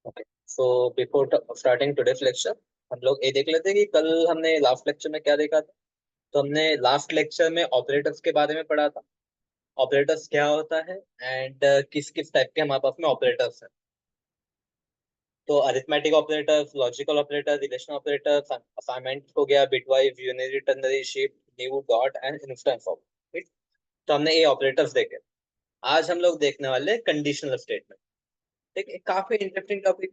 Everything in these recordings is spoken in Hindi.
Okay, so before starting today's lecture हम लोग ये देख लेते हैं कि कल हमने लास्ट लेक्चर में क्या देखा था। तो हमने लास्ट लेक्चर में ऑपरेटर्स के बारे में पढ़ा था। ऑपरेटर्स क्या होता है एंड किस किस टाइप के हमारे पास में ऑपरेटर्स हैं। तो arithmetic operators, logical operator, relational operators, assignment हो गया, bitwise, unitary, ternary, shift, new, dot and instance of. ठीक, तो हमने ये ऑपरेटर्स देखे। आज हम लोग देखने वाले कंडीशनल स्टेटमेंट। ठीक है, काफी इंटरेस्टिंग टॉपिक।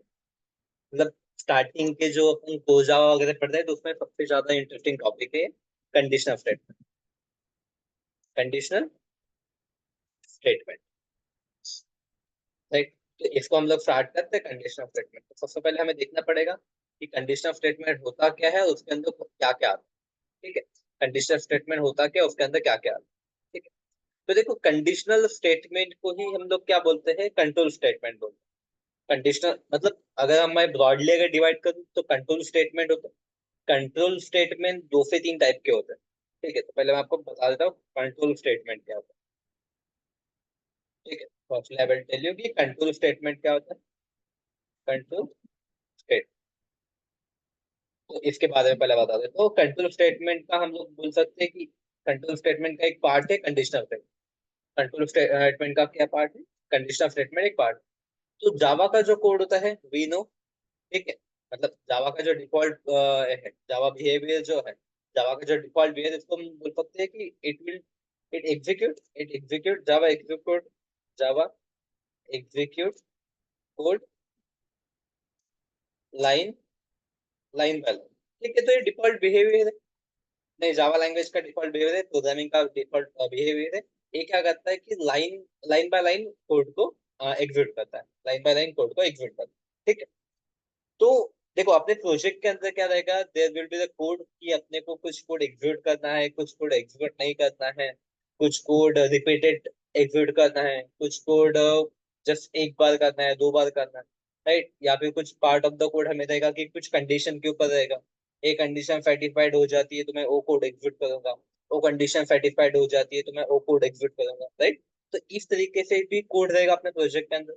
मतलब स्टार्टिंग के जो अपन जावा वगैरह पढ़ते हैं तो उसमें सबसे ज्यादा इंटरेस्टिंग टॉपिक है conditional statement. Conditional statement, right. तो इसको हम लोग स्टार्ट करते हैं कंडीशनल स्टेटमेंट। तो सबसे पहले हमें देखना पड़ेगा कि कंडीशनल स्टेटमेंट होता क्या है, उसके अंदर क्या क्या आता है। ठीक है, कंडीशनल स्टेटमेंट होता क्या, उसके अंदर क्या क्या आता है। ठीक है, तो देखो कंडीशनल स्टेटमेंट को ही हम लोग क्या बोलते हैं, कंट्रोल स्टेटमेंट बोलते हैं। कंडीशनल मतलब अगर हम मैं ब्रॉडली अगर डिवाइड करूँ तो कंट्रोल स्टेटमेंट होता है। कंट्रोल स्टेटमेंट दो से तीन टाइप के होते हैं। ठीक है, तो पहले मैं आपको बता देता हूँ कंट्रोल स्टेटमेंट क्या होता है। ठीक है, first I will tell you कि कंट्रोल स्टेटमेंट क्या होता है। कंट्रोल स्टेट, तो इसके बारे में पहले बता दें तो कंट्रोल स्टेटमेंट का हम लोग बोल सकते हैं कि कंट्रोल स्टेटमेंट का एक पार्ट है कंडीशनल स्टेटमेंट। कंट्रोल स्टेटमेंट का क्या पार्ट है, कंडीशनल स्टेटमेंट एक पार्ट। तो जावा का जो कोड होता है वी नो। ठीक है, मतलब जावा का जो डिफॉल्ट है, जावा बिहेवियर जो है, जावा का जो डिफॉल्ट बिहेवियर, इसको हम बोल सकते हैं कि it execute Java execute code line line by line. ठीक है, तो ये डिफॉल्ट बिहेवियर है। नहीं, जावा लैंग्वेज का डिफॉल्ट बिहेवियर है, प्रोग्रामिंग का डिफॉल्ट बिहेवियर है। ये क्या करता है कि line line by line code को एग्जीक्यूट करता है, लाइन बाय लाइन कोड को एग्जीक्यूट करता है। ठीक है, तो देखो अपने प्रोजेक्ट के अंदर क्या रहेगा, there will be the code कि अपने को कुछ कोड एग्जीक्यूट करना है, कुछ कोड एग्जीक्यूट नहीं करना है, कुछ कोड रिपीटेड एग्जीक्यूट करना है, कुछ कोड जस्ट एक बार करना है, दो बार करना है, राइट। या फिर कुछ पार्ट ऑफ द कोड हमें रहेगा कि कुछ कंडीशन के ऊपर रहेगा। एक कंडीशन सेटिस्फाइड हो जाती है तो मैं वो कोड एग्जीक्यूट करूंगा, वो कंडीशन सेटिस्फाइड हो जाती है तो मैं वो कोड एग्जीक्यूट करूंगा, राइट। तो इस तरीके से भी कोड रहेगा अपने प्रोजेक्ट के अंदर।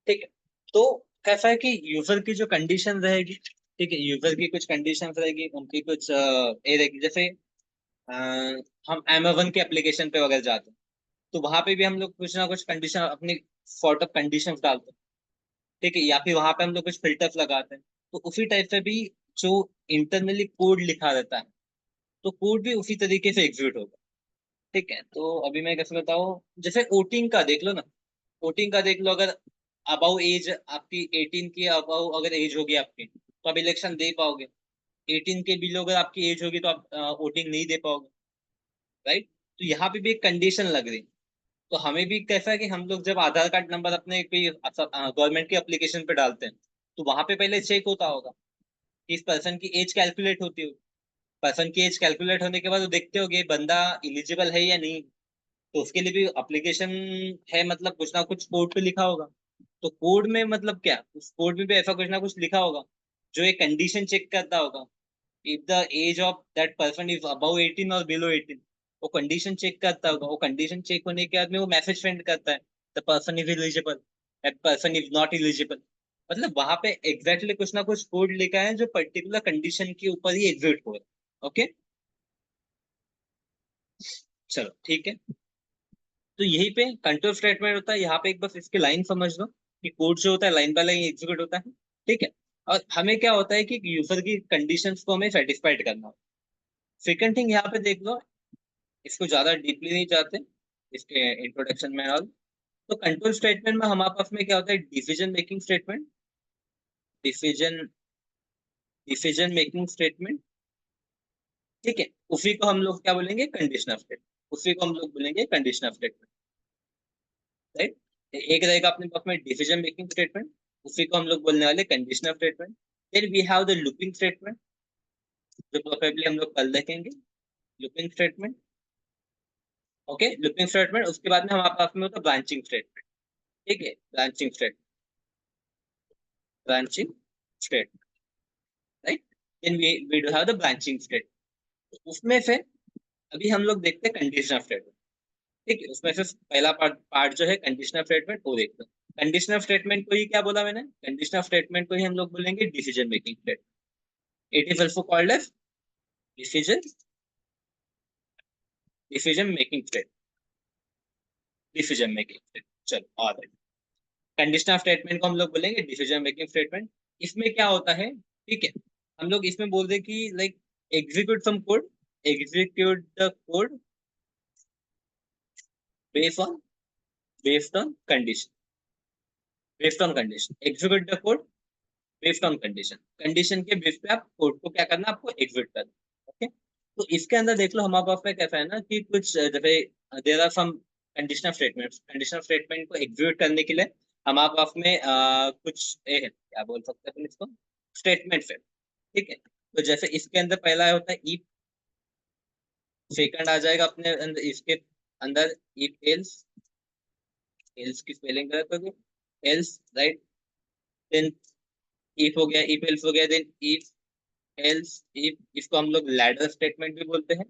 ठीक है, तो कैसा है कि यूजर की जो कंडीशन रहेगी, ठीक है, यूजर की कुछ कंडीशन रहेगी, उनकी कुछ ये रहेगी। जैसे अ, हम Amazon के एप्लीकेशन पे वगैरह जाते हैं तो वहां पे भी हम लोग कुछ ना कुछ कंडीशन अपनी सॉर्ट ऑफ कंडीशन डालते हैं। ठीक है, या फिर वहां पे हम लोग कुछ फिल्टर्स लगाते हैं। तो उसी टाइप से भी जो इंटरनली कोड लिखा रहता है तो कोड भी उसी तरीके से एग्जीक्यूट होगा। ठीक है, तो अभी मैं कैसे बताऊँ, जैसे वोटिंग का देख लो ना। वोटिंग का देख लो, अगर अबाउ एज आपकी 18 की अबाउ अगर एज होगी आपकी तो आप इलेक्शन दे पाओगे। 18 के बिलो अगर आपकी एज होगी तो आप वोटिंग नहीं दे पाओगे, राइट। तो यहाँ पे भी एक कंडीशन लग रही। तो हमें भी कैसा है कि हम लोग जब आधार कार्ड नंबर अपने कोई गवर्नमेंट के एप्लीकेशन पे डालते हैं तो वहां पे पहले चेक होता होगा कि इस पर्सन की एज कैलकुलेट होती होगी। पर्सन की एज कैलकुलेट होने के बाद वो देखते होगे बंदा इलिजिबल है या नहीं। तो उसके लिए भी एप्लीकेशन है, मतलब कुछ ना कुछ कोड पे लिखा होगा। तो कोड में मतलब क्या, उस कोड में भी ऐसा कुछ ना कुछ लिखा होगा जो एक कंडीशन चेक करता होगा। If the age of that person is above 18 और बिलो 18, वो कंडीशन चेक करता होगा। वो कंडीशन चेक होने के बाद में वो मैसेज सेंड करता है, the person is eligible, that person is not eligible. मतलब वहां पे एग्जैक्टली कुछ ना कुछ कोड लिखा है जो पर्टिकुलर कंडीशन के ऊपर ही एग्जीक्यूट हो रहा है। ओके, चलो ठीक है। तो यही पे कंट्रोल स्टेटमेंट होता है। यहाँ पे एक बस इसकी लाइन समझ लो कि कोड जो होता है लाइन बाय लाइन एग्जीक्यूट होता है। ठीक है, और हमें क्या होता है कि यूजर की कंडीशंस को हमें सेटिस्फाइड करना होता है। सेकंड थिंग यहाँ पे देख लो, इसको ज्यादा डीपली नहीं जाते इसके इंट्रोडक्शन में और। तो कंट्रोल स्टेटमेंट में हमारे पास में क्या होता है, decision making statement, decision decision making statement. ठीक है, उसी को हम लोग क्या बोलेंगे, कंडीशनल स्टेटमेंट। उसी को हम लोग बोलेंगे कंडीशनल स्टेटमेंट, राइट। एक रहेगा अपने पास में डिसीजन मेकिंग स्टेटमेंट, उसी को हम लोग बोलने वाले कंडीशनल स्टेटमेंट। फिर we have the looping statement, जो प्रोबेबली हम लोग कल देखेंगे, looping statement. Okay, looping statement. उसके बाद में हमारे पास में होता है ब्रांचिंग स्टेटमेंट। ठीक है, branching statement, branching statement, right. Then we do have the branching statement. उसमें से अभी हम लोग देखते हैं कंडीशनल स्टेटमेंट। ठीक है, उसमें से पहला पार्ट पार्ट जो है कंडीशनल स्टेटमेंट वो देखते हैं। कंडीशनल स्टेटमेंट को ही क्या बोला मैंने, कंडीशनल स्टेटमेंट को ही हम लोग बोलेंगे decision making statement. It is also called as decision decision making statement, decision making statement. चलो और कंडीशनल स्टेटमेंट को हम लोग बोलेंगे डिसीजन मेकिंग स्टेटमेंट। इसमें क्या होता है, ठीक है, हम लोग इसमें बोल दे कि like execute some code, execute the code based on based on condition, based on condition, execute the code based on condition, condition के बेस पे आप कोड को क्या करना, आपको एग्जीक्यूट करना। ओके, तो इसके अंदर देख लो हमारे पास में कैसा है ना कि कुछ जैसे there are some conditional statements, conditional statement को एग्जीक्यूट करने के लिए हमारे पास में कुछ ए है, क्या बोल सकते हैं अपन इसको, स्टेटमेंट्स है। ठीक है, तो जैसे इसके अंदर पहला होता है इफ, सेकंड आ जाएगा अपने अंदर, इसके अंदर इफ एल्स, एल्स की स्पेलिंग करें तो एल्स, राइट, देन इफ हो गया, इफ एल्स हो गया, देन इफ एल्स इफ, इसको हम लोग लैडर स्टेटमेंट भी बोलते हैं।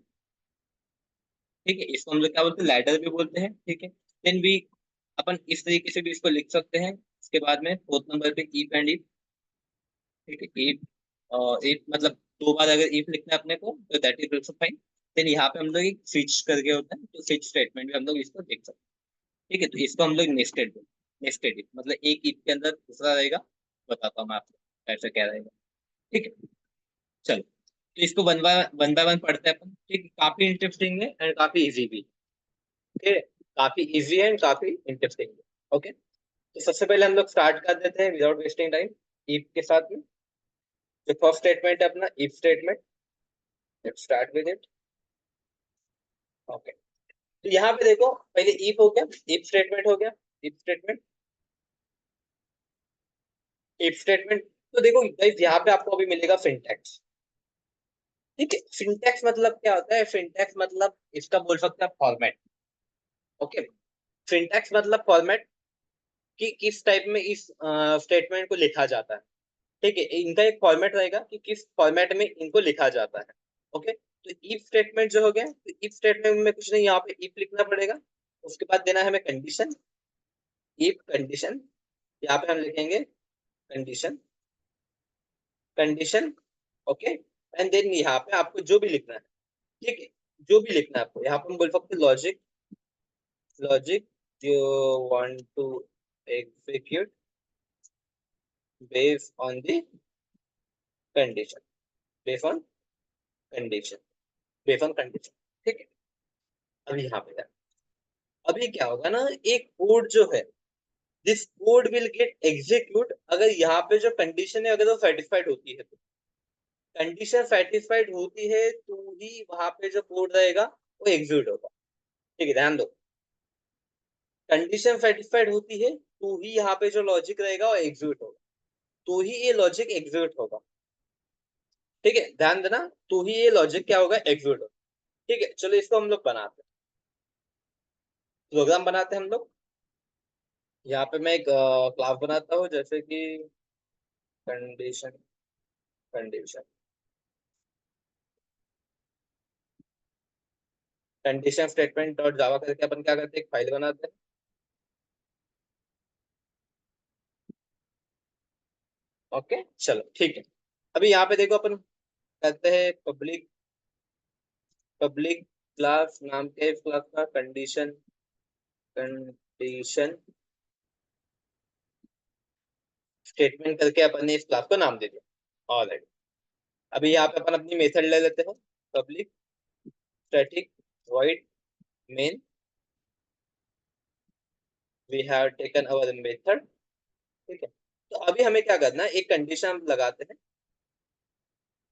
ठीक है, इसको हम लोग क्या बोलते हैं, लैडर भी बोलते हैं। ठीक है, देन भी अपन इस तरीके से भी इसको लिख सकते हैं। इसके बाद में फोर्थ नंबर पे इफ एंड इफ। ठीक है, इफ, इफ मतलब दो बार अगर इफ लिखना है अपने को तो that is also fine. Then यहाँ पे हम लोग एक स्विच करके होता है, तो स्विच स्टेटमेंट भी हम लोग इसको देख सकते हैं। ठीक है, तो इसको हम लोग नेस्टेड, नेस्टेड इफ मतलब एक इफ के अंदर दूसरा रहेगा। बताता हूँ मैं आपको ऐसा क्या रहेगा। ठीक है, चलो, तो इसको वन बाय वन पढ़ते हैं अपन। ठीक है, काफी इंटरेस्टिंग है एंड काफी इजी भी। ठीक है, काफी इजी है एंड काफी इंटरेस्टिंग है। ओके, तो सबसे पहले हम लोग स्टार्ट कर देते हैं विदाउट वेस्टिंग टाइम इफ के साथ में। जो फर्स्ट स्टेटमेंट है अपना if statement, let's start with it. Okay, तो यहाँ पे देखो पहले इफ हो गया, इफ स्टेटमेंट हो गया, इफ स्टेटमेंट, इफ स्टेटमेंट। तो देखो गाइस यहाँ पे आपको अभी मिलेगा सिंटैक्स। ठीक है, सिंटैक्स मतलब क्या होता है, सिंटैक्स मतलब इसका बोल सकते हैं फॉर्मेट। ओके, सिंटैक्स मतलब फॉर्मेट कि किस टाइप में इस स्टेटमेंट को लिखा जाता है। ठीक है, इनका एक फॉर्मेट रहेगा कि किस फॉर्मेट में इनको लिखा जाता है। ओके, तो इफ स्टेटमेंट जो हो गया, तो इफ स्टेटमेंट में कुछ नहीं, यहाँ पे इफ लिखना पड़ेगा, उसके बाद देना है हमें कंडीशन, इफ कंडीशन, यहाँ पे हम लिखेंगे condition, condition. Okay, and then यहाँ पे आपको जो भी लिखना है, ठीक है, जो भी लिखना है आपको, यहाँ पे हम बोल सकते हैं logic, logic you want to execute based on the condition, based on condition, based on condition। ठीक है, अभी यहाँ पे है, अभी क्या होगा ना, एक कोड जो है, this code will get execute अगर यहाँ पे जो कंडीशन है अगर वो सेटिस्फाइड होती है, तो कंडीशन सेटिस्फाइड होती है तो ही वहां पे जो कोड रहेगा वो एग्जीक्यूट होगा। ठीक है, ध्यान दो, कंडीशन सेटिस्फाइड होती है तो ही यहाँ पे जो लॉजिक रहेगा वो एग्जीक्यूट होगा, तो ही ये लॉजिक एग्जीक्यूट होगा। ठीक है, ध्यान देना, तो ही ये लॉजिक क्या होगा, एग्जीक्यूट होगा। ठीक है, चलो इसको हम लोग बनाते हैं, प्रोग्राम बनाते हैं हम लोग। यहाँ पे मैं एक क्लास बनाता हूँ, जैसे कि condition, condition, condition statement dot जावा करके अपन क्या करते हैं, एक फाइल बनाते हैं। ओके, चलो ठीक है, अभी यहाँ पे देखो अपन करते हैं पब्लिक, पब्लिक क्लास नाम के इस क्लास का कंडीशन, कंडीशन स्टेटमेंट करके अपन ने इस क्लास को नाम दे दिया। ऑलराइट, अभी यहाँ पे अपन अपनी मेथड ले लेते हैं, public static void main, we have taken our method. ठीक है, तो अभी हमें क्या करना है, एक कंडीशन हम लगाते हैं,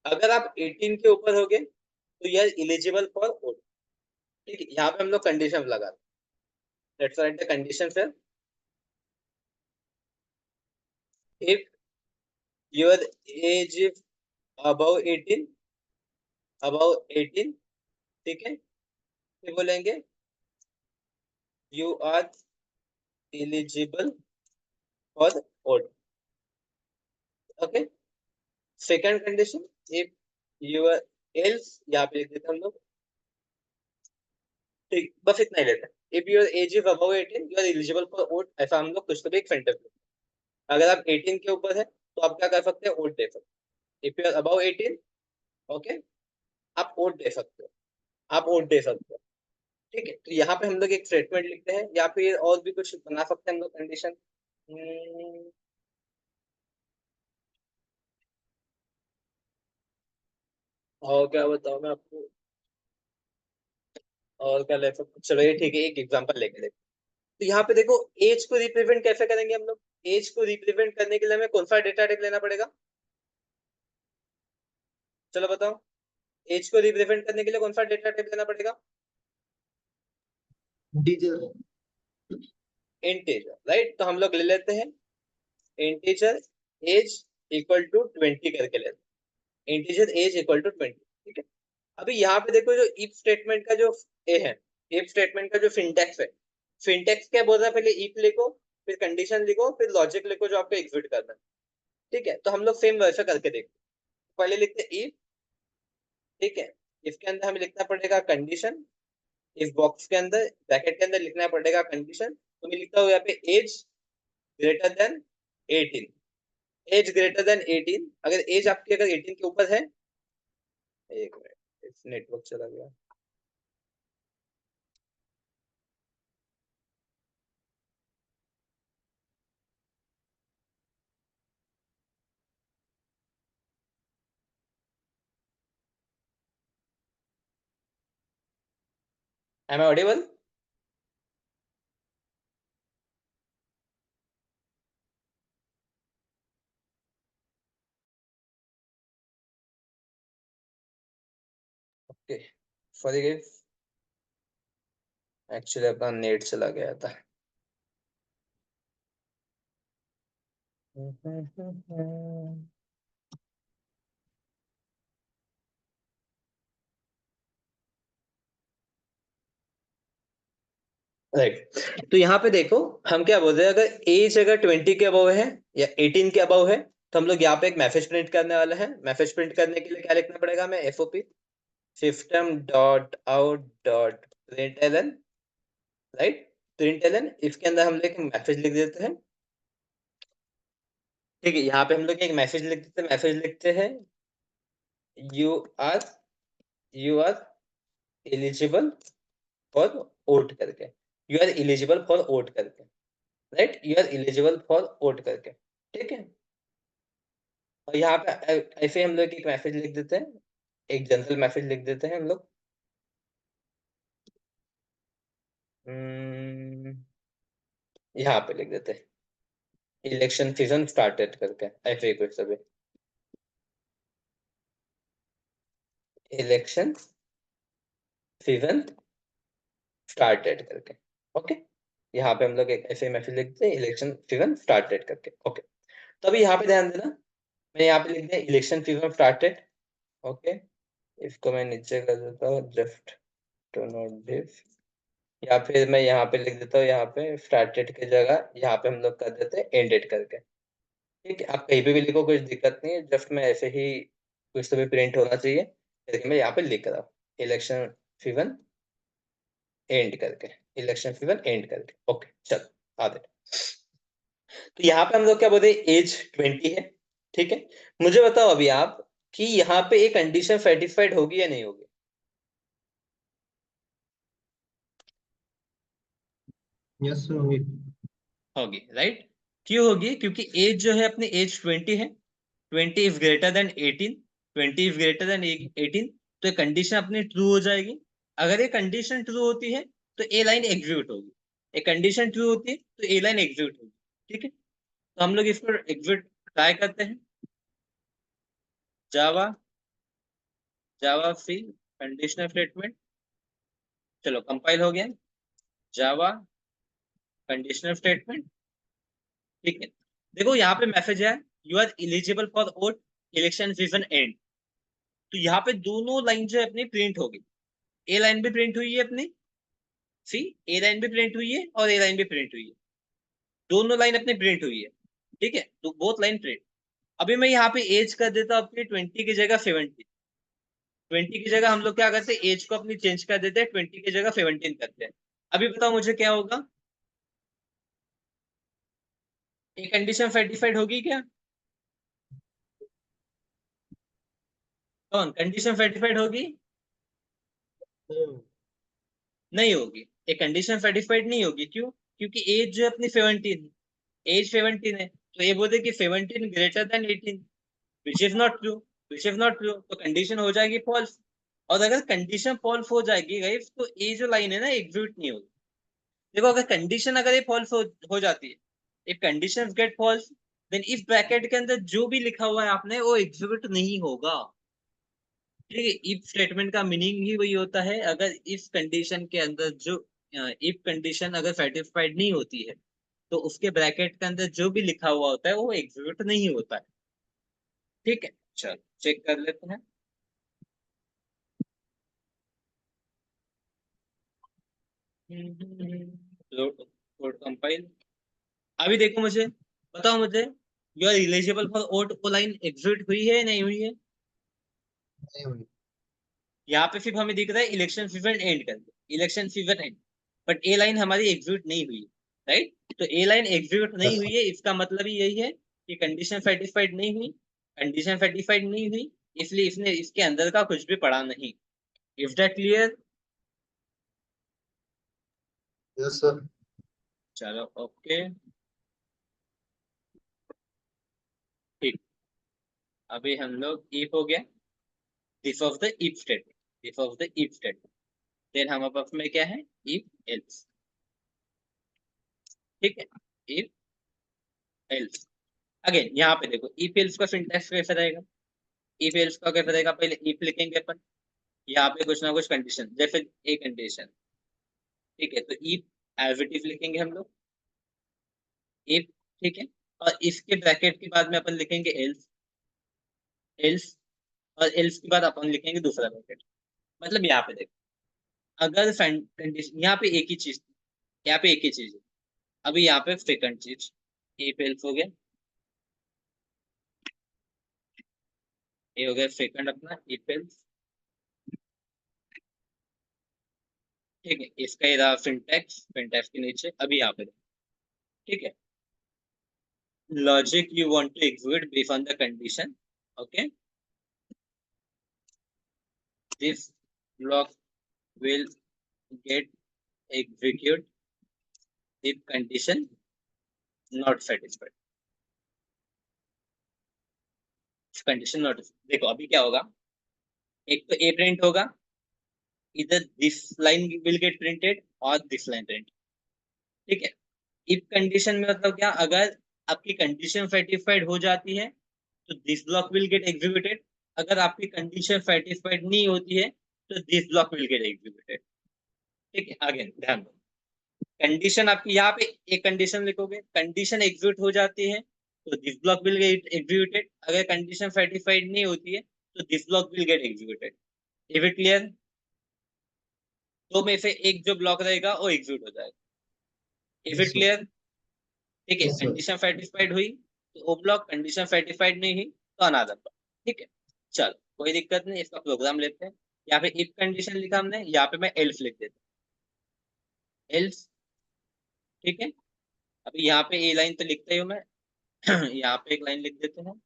अगर आप 18 के ऊपर हो गए तो यह इलिजिबल फॉर वोट। ठीक है, यहाँ पे हम लोग कंडीशन लगाते हैं, let's write the condition sir, if your age is above 18, above 18, ठीक है, फिर बोलेंगे you are eligible for vote. Okay, second condition, if your else, यहाँ पे लिख देते हैं हम लोग। ठीक, बस इतना ही लेते हैं। If your age is above 18 you are eligible for vote, ऐसा हम लोग कुछ तो भी एक सेंटेंस। अगर आप 18 के ऊपर है तो आप क्या कर सकते हैं, वोट दे सकते हैं। If you are above 18, okay, आप वोट दे सकते हो, आप वोट दे सकते हो। ठीक है, तो यहाँ पे हम लोग एक स्टेटमेंट लिखते हैं, या फिर और भी कुछ बना सकते हैं हम लोग कंडीशन। और क्या बताऊँ मैं आपको, और क्या ले सकते, चलो ये ठीक है, एक एग्जांपल लेके देखो। तो यहाँ पे देखो, एज को रिप्रेजेंट कैसे करेंगे हम लोग। एज को रिप्रेजेंट करने के लिए हमें कौन सा डेटा टाइप लेना पड़ेगा, चलो बताओ। एज को रिप्रेजेंट करने के लिए कौन सा डेटा टाइप लेना पड़ेगा, इंटीजर। Integer, right. तो हम लोग ले लेते हैं इंटीजर एज इक्वल टू 20 करके लेते हैं, इंटीजर एज इक्वल टू 20। ठीक है, अभी यहाँ पे देखो जो इफ स्टेटमेंट का जो ए है, इफ स्टेटमेंट का जो सिंटैक्स है, सिंटैक्स क्या बोल रहा है, पहले इफ लिखो, फिर कंडीशन लिखो, फिर लॉजिक लिखो जो आपको एग्जीक्यूट करना है। ठीक है, तो हम लोग सेम वैसा करके देखते हैं। पहले लिखते हैं इफ, ठीक है, इसके अंदर हमें लिखना पड़ेगा कंडीशन, इस बॉक्स के अंदर ब्रैकेट के अंदर लिखना पड़ेगा कंडीशन। तो मैं लिखता हूँ यहाँ पे age greater than 18, age greater than 18। अगर एज आपकी अगर 18 के ऊपर है, एक मिनट नेटवर्क चला गया, am I audible. Okay, forgive, actually अपना नेट चला गया था। राइट, तो यहाँ पे देखो हम क्या बोल रहे हैं, अगर एज अगर 20 के अबव है या 18 के अबव है, तो हम लोग यहाँ पे एक मैसेज प्रिंट करने वाला है। मैसेज प्रिंट करने के लिए क्या लिखना पड़ेगा हमें, FOP system dot out dot println, right. Println इसके अंदर हम लोग एक मैसेज लिख देते हैं। ठीक है, यहाँ पे हम लोग एक मैसेज लिख देते हैं, मैसेज लिखते हैं you are you are eligible for vote करके, you are eligible for vote करके, right, you are eligible for vote करके। ठीक है, और यहाँ पे ऐसे हम लोग एक मैसेज लिख देते हैं, एक जनरल मैसेज लिख देते हैं हम लोग। यहाँ पे लिख देते हैं इलेक्शन सीजन स्टार्टेड करके, ऐसे ही कुछ सभी इलेक्शन सीजन स्टार्टेड करके। ओके, यहाँ पे हम लोग एक ऐसे मैसेज लिखते हैं इलेक्शन सीजन स्टार्टेड करके। ओके, तो अभी यहाँ पे ध्यान देना, मैं यहाँ पे लिख दिया इलेक्शन सीजन स्टार्टेड। ओके, इसको मैं नीचे कर देता हूँ, जस्ट टू नोट दिस, या फिर मैं यहाँ पे लिख देता हूँ, यहाँ पे स्टार्टेड की जगह यहाँ पे हम लोग कर देते हैं एंडेड करके। ठीक है, आप कहीं पे भी लिखो, कोई दिक्कत नहीं है, जस्ट मैं ऐसे ही कुछ तो भी प्रिंट होना चाहिए, लेकिन मैं यहाँ पे लिख रहा हूँ इलेक्शन सीजन एंड करके, इलेक्शन सीजन एंड करके। ओके चलो आगे, तो यहाँ पे हम लोग क्या बोलते हैं, एज 20 है। ठीक है, मुझे बताओ अभी आप कि यहाँ पे एक कंडीशन सेटिस्फाइड होगी या नहीं होगी। यस होगी। होगी, राइट। क्यों होगी, क्योंकि एज जो है अपनी एज 20 है, 20 is greater than 18, 20 is greater than 18, तो ये कंडीशन अपनी ट्रू हो जाएगी। अगर ये कंडीशन ट्रू होती है तो ए लाइन एग्जीक्यूट होगी, ये कंडीशन ट्रू होती है तो ए लाइन एग्जीक्यूट होगी। ठीक है, तो हम लोग इसको एग्जीक्यूट ट्राई करते हैं, जावा जावा सी कंडीशनल स्टेटमेंट, चलो कंपाइल हो गया, जावा कंडीशनल स्टेटमेंट। ठीक है, देखो यहाँ पे मैसेज है you are eligible for vote, election season end. तो यहाँ पे दोनों लाइन जो है अपनी प्रिंट होगी, ए लाइन भी प्रिंट हुई है अपनी, सी, ए लाइन भी प्रिंट हुई है और ए लाइन भी प्रिंट हुई है, दोनों लाइन अपनी प्रिंट हुई है। ठीक है, तो बोथ लाइन प्रिंट। अभी मैं यहाँ पे एज कर देता हूँ अपनी 20 की जगह 70, 20 की जगह हम लोग क्या करते हैं, एज को अपनी चेंज कर देते हैं, 20 की जगह 17 करते हैं। अभी बताओ मुझे क्या होगा, ये कंडीशन सेटिस्फाइड होगी क्या? कौन कंडीशन सेटिस्फाइड होगी? नहीं होगी। ये कंडीशन सेटिस्फाइड नहीं होगी, क्यों? क्योंकि एज जो है अपनी 17, एज 17 है, तो ये बोलते कि 17 greater than 18, which is not true. Which is not true, तो कंडीशन हो जाएगी फॉल्स। और अगर कंडीशन फॉल्स हो जाएगी गाइस, तो ये जो लाइन है ना एग्जीक्यूट नहीं होगी। देखो अगर कंडीशन अगर ये फॉल्स हो जाती है, if condition get false, then इस ब्रैकेट के अंदर जो भी लिखा हुआ है आपने वो एग्जीक्यूट नहीं होगा। ठीक है, इफ स्टेटमेंट का मीनिंग ही वही होता है, अगर इस कंडीशन के अंदर जो इफ कंडीशन अगर सेटिस्फाइड नहीं होती है, तो उसके ब्रैकेट के अंदर जो भी लिखा हुआ होता है वो एग्जीक्यूट नहीं होता है। ठीक है, चलो चेक कर लेते हैं। Load code compile. अभी देखो मुझे, बताओ मुझे, you are eligible for vote, वो लाइन एग्जिट हुई है नहीं हुई है? नहीं हुई। यहाँ पे सिर्फ हमें दिख रहा है इलेक्शन सीजन एंड कर दो, election season and, but A line हमारी एग्जिट नहीं हुई, राइट? तो ए लाइन एग्जिट नहीं यस हुई है, इसका मतलब ही यही है कि कंडीशन सेटिस्फाइड नहीं हुई। कंडीशन सेटिस्फाइड नहीं हुई, इसलिए इसने इसके अंदर का कुछ भी पढ़ा नहीं। Is that clear? Yes sir. चलो ओके, ठीक। अभी हम लोग इफ हो गया, this of the if statement, this of the if statement. Then हमारे पास में क्या है, इफ एल्स। ठीक है, इफ एल्स। अगेन यहाँ पे देखो इफ एल्स का सिंटैक्स कैसा रहेगा, इफ एल्स का कैसा रहेगा, पहले इफ लिखेंगे अपन, यहाँ पे कुछ ना कुछ कंडीशन, जैसे ए कंडीशन। ठीक है, तो इफ एज इट इज लिखेंगे हम लोग, इफ। ठीक है, और इसके ब्रैकेट के बाद में अपन लिखेंगे एल्स, एल्स, और एल्स के बाद अपन लिखेंगे दूसरा ब्रैकेट। मतलब यहाँ पे देखो, अगर कंडीशन यहाँ पे एक ही चीज, यहाँ पे एक ही चीज है, अभी यहाँ पे सेकंड चीज, इफ एल्स हो गया, ये हो गया सेकंड अपना इफ एल्स। ठीक है, इसका ये रहा सिंटैक्स, सिंटैक्स के नीचे अभी यहाँ पे। ठीक है, logic you want to execute based on the condition. Okay, this block will get executed if condition not satisfied, condition not. देखो अभी क्या होगा, एक तो ए प्रिंट होगा, इधर this line will gate printed और दिस लाइन प्रिंट। ठीक है, इफ कंडीशन में मतलब क्या, अगर आपकी कंडीशन सेटिस्फाइड हो जाती है तो this block will get executed, अगर आपकी कंडीशन सेटिस्फाइड नहीं होती है तो this block will get executed. ठीक है, आगे ध्यान दो, कंडीशन आपकी यहाँ पे एक कंडीशन लिखोगे, कंडीशन एग्जीक्यूट हो जाती है तो this block will get executed, अगर कंडीशन सेटिस्फाइड नहीं होती है तो this block will get executed. Is it clear? दो में से एक जो ब्लॉक रहेगा वो एग्जीक्यूट हो जाएगा। Is yes it sir. Clear? ठीक है, यस सर। कंडीशन सेटिस्फाइड हुई तो वो ब्लॉक, कंडीशन सेटिस्फाइड नहीं हुई तो अनादर ब्लॉक। ठीक है, चलो कोई दिक्कत नहीं, इसका प्रोग्राम लेते हैं। यहाँ पे इफ कंडीशन लिखा हमने, यहाँ पे मैं एल्स लिख देता हूँ, एल्स। ठीक है, अभी यहाँ पे ए लाइन तो लिखता ही हूँ मैं, यहाँ पे एक लाइन लिख देते हैं,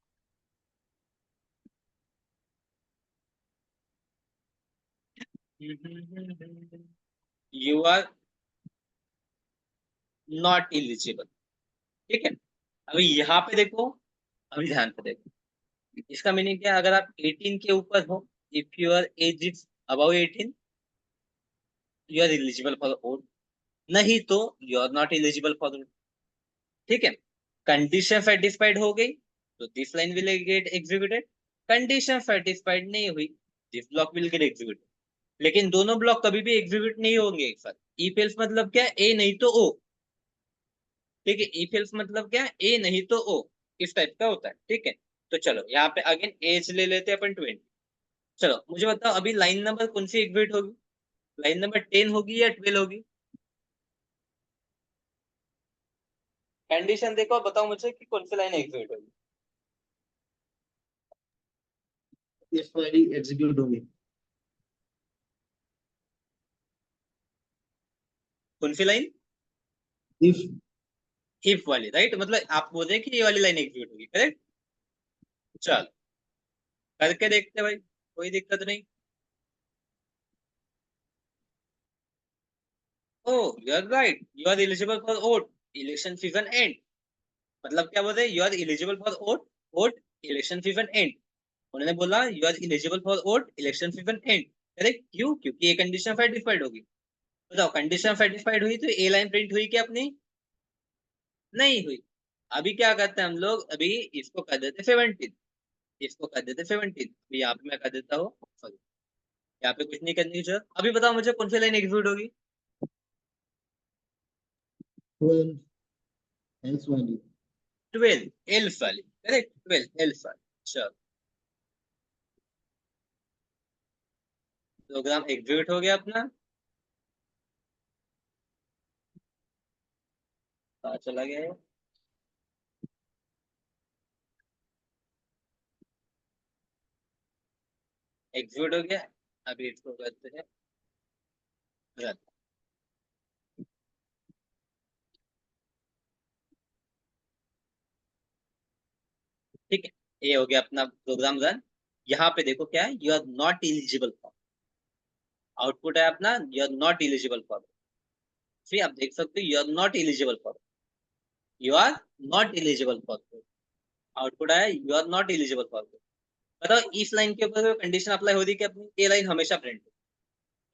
यू आर नॉट एलिजिबल। ठीक है, अभी यहाँ पे देखो, अभी ध्यान से देखो, इसका मीनिंग क्या है, अगर आप 18 के ऊपर हो, if your age is above 18, you are eligible for vote, नहीं तो you are not eligible for vote. ठीक है, कंडीशन सेटिस्फाइड हो गई तो this line will get executed, condition satisfied नहीं हुई, this block will get executed. लेकिन दोनों ब्लॉक कभी भी एग्जीक्यूट नहीं होंगे एक साथ। इफ एल्स मतलब क्या, ए नहीं तो ओ। ठीक है, इफ एल्स मतलब क्या, ए नहीं तो ओ, इस टाइप का होता है। ठीक है, तो चलो यहाँ पे अगेन एज ले लेते हैं अपन 20। चलो मुझे बताओ अभी लाइन नंबर कौन सी एग्जीक्यूट होगी, लाइन नंबर 10 होगी या 12 होगी? कंडीशन देखो, बताओ मुझे कि कौन सी लाइन एग्जीक्यूट होगी। इफ वाली एग्जीक्यूट होगी। कौन सी लाइन? if इफ वाली, राइट? मतलब आप बोल रहे हैं कि ये वाली लाइन एग्जीक्यूट होगी, करेक्ट? चल करके देखते हैं भाई, कोई दिक्कत नहीं। Oh you are right, you are eligible for vote, election season end. मतलब क्या बोल रहे हैं? You are eligible for vote, vote election season end. उन्होंने बोला you are eligible for vote election season end, correct? क्यों? क्योंकि ये कंडीशन सेटिस्फाइड होगी। बताओ, कंडीशन सेटिस्फाइड हुई तो ए लाइन प्रिंट हुई क्या अपनी? नहीं हुई। अभी क्या करते हैं हम लोग? अभी इसको कर देते 17, इसको कर देते 17। अभी यहाँ पे मैं कर देता हूँ, सॉरी, यहाँ पे कुछ नहीं करने की जरूरत। अभी बताओ मुझे कौन सी लाइन एग्जीक्यूट होगी? 12 else वाली। 12 एल्फ वाली, करेक्ट? 12 एल्फ वाली। चलो, प्रोग्राम एग्जीक्यूट हो गया अपना। कहाँ चला गया है? एग्जीक्यूट हो गया। अभी इसको करते हैं रन। ठीक है, ये हो गया अपना प्रोग्राम रन। यहाँ पे देखो क्या है, you are not eligible for. Output है अपना you are not eligible for. फिर आप देख सकते हो you are not eligible for, you are not eligible for. Output आया you are not eligible for. बताओ इस लाइन के ऊपर कंडीशन अप्लाई हो रही है क्या अपनी? ये लाइन हमेशा प्रिंट है,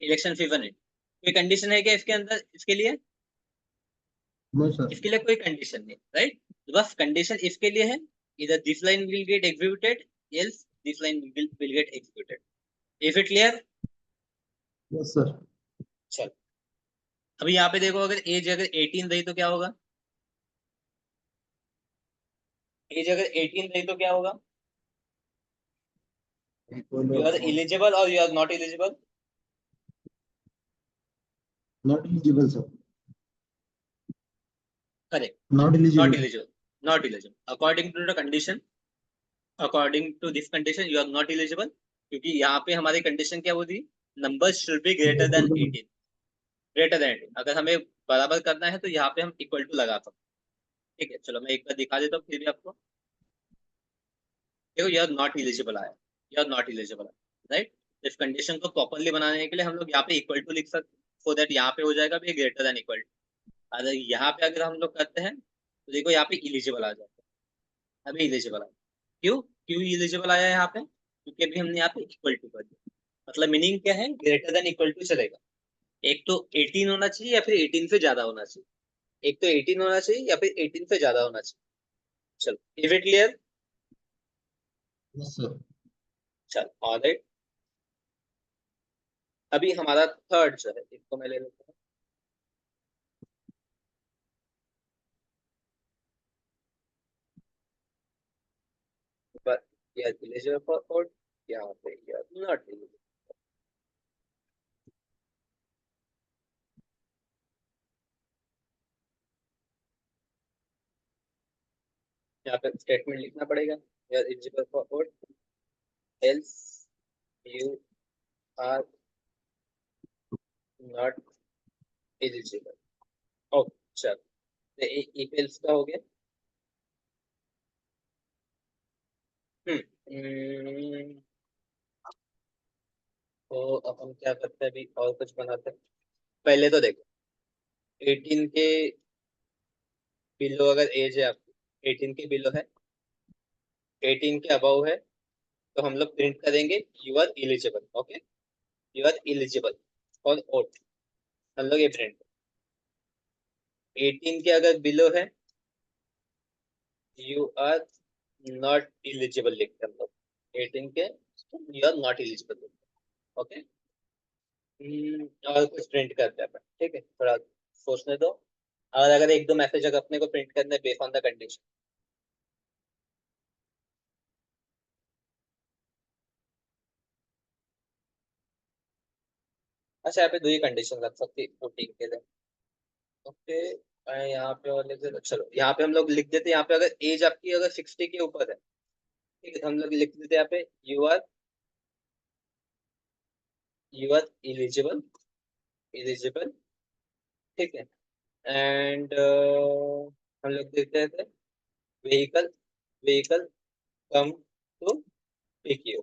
इलेक्शन सीजन है। कोई कंडीशन है क्या इसके अंदर, इसके लिए? No sir. इसके लिए कोई कंडीशन नहीं, राइट? तो बस कंडीशन इसके लिए है, इधर this line will get executed, else this line will get executed. Is it clear? Yes sir. चलो, अभी यहाँ पे देखो, अगर एज अगर 18 रही तो क्या होगा? एज अगर 18 रही तो क्या होगा? यू आर एलिजिबल और you are not eligible. Not eligible sir. Correct, not not eligible. Eligible, not eligible according to the condition. According to this condition you are not eligible, क्योंकि यहाँ पे हमारी कंडीशन क्या होती? Number should be greater than 18, greater than 18। अगर हमें बराबर करना है तो यहाँ पे हम इक्वल टू लगा सकते हैं। ठीक है, चलो मैं एक बार दिखा देता हूँ फिर भी आपको। देखो, यू आर नॉट एलिजिबल आया, यू आर नॉट एलिजिबल आया, राइट? इस कंडीशन को प्रॉपरली बनाने के लिए हम लोग यहाँ पे इक्वल टू लिख सकते हैं, सो दैट यहाँ पे हो जाएगा भी ग्रेटर देन इक्वल टू। अगर यहाँ पे अगर हम लोग करते हैं तो देखो यहाँ पे इलिजिबल आ जाता है। अभी इलिजिबल आया, क्यों? क्यों इलिजिबल आया यहाँ पे? क्योंकि अभी हमने यहाँ पे इक्वल टू कर दिया। मतलब मीनिंग क्या है? ग्रेटर देन इक्वल टू चलेगा। एक तो 18 होना चाहिए या फिर 18 से ज्यादा होना चाहिए। एक तो 18 होना चाहिए या फिर 18 से ज्यादा होना चाहिए। चलो, is it clear? Yes sir. चल ऑलराइट। अभी हमारा थर्ड जो है, इसको मैं ले लेता हूँ। But you are eligible for vote, यहाँ पे you are not eligible। यहाँ पे स्टेटमेंट लिखना पड़ेगा, you are eligible for vote, else you are not eligible। Okay, चल, तो if else का हो गया। हम्म, तो अब हम क्या करते हैं? अभी और कुछ बनाते हैं। पहले तो देखो, 18 के बिलो अगर एज है आपकी, 18 के बिलो है, 18 के अबव है, तो हम लोग प्रिंट करेंगे you are eligible. Okay, you are eligible for vote, हम लोग ये प्रिंट। 18 के अगर बिलो है, यू आर नॉट एलिजिबल लिखते हैं हम लोग। 18 के you are not eligible. Okay, और कुछ प्रिंट करते हैं अपन, ठीक है? थोड़ा सोचने दो। और अगर एक दो मैसेज अगर अपने को प्रिंट करना है बेस्ड ऑन द कंडीशन। अच्छा, यहाँ पे दो ही कंडीशन रख सकती है वोटिंग के लिए। ओके, मैं यहाँ पे और लिख देता, चलो यहाँ पे हम लोग लिख देते हैं, यहाँ पे अगर एज आपकी अगर 60 के ऊपर है, ठीक है, तो हम लोग लिख देते हैं यहाँ पे यू आर एलिजिबल, एलिजिबल ठीक है। एंड हम लोग देखते थे vehicle vehicle come to pick you.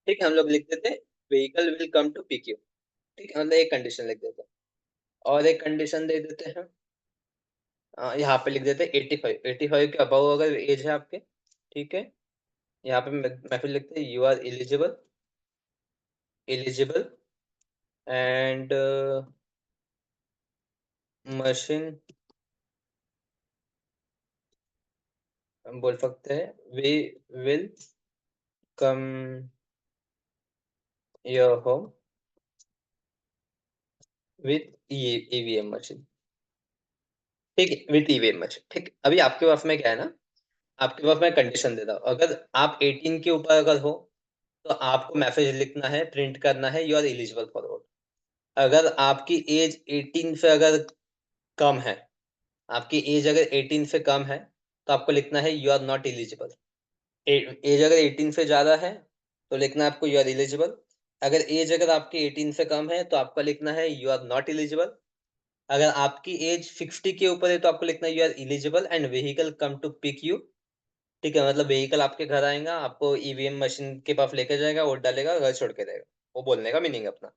ठीक है, हम लोग लिखते थे vehicle will come to pick you. ठीक है, मतलब एक कंडीशन लिख देते हैं और एक कंडीशन दे देते हैं। यहाँ पे लिख देते हैं 85, 85 के अबव अगर एज है आपके। ठीक है, यहाँ पे मैं फिर लिखते हैं you are eligible eligible and machine, हम बोल सकते हैं we will come your home with EVM machine. ठीक है, विथ ईवीएम मशीन। ठीक है, अभी आपके पास में क्या है ना, आपके पास मैं कंडीशन देता हूँ। अगर आप 18 के ऊपर अगर हो तो आपको मैसेज लिखना है, प्रिंट करना है, you are eligible for vote. अगर आपकी एज 18 से अगर कम है, आपकी एज अगर 18 से कम है तो आपको लिखना है you are not eligible. Age अगर 18 से ज्यादा है तो लिखना है आपको यू आर एलिजिबल। अगर एज अगर आपकी 18 से कम है तो आपको लिखना है यू आर नॉट एलिजिबल। अगर आपकी एज 60 के ऊपर है तो आपको लिखना है you are eligible and vehicle come to pick you. ठीक है, मतलब व्हीकल आपके घर आएगा, आपको ईवीएम मशीन के पास लेकर जाएगा, वोट डालेगा, घर छोड़ के जाएगा। वो बोलने का मीनिंग अपना।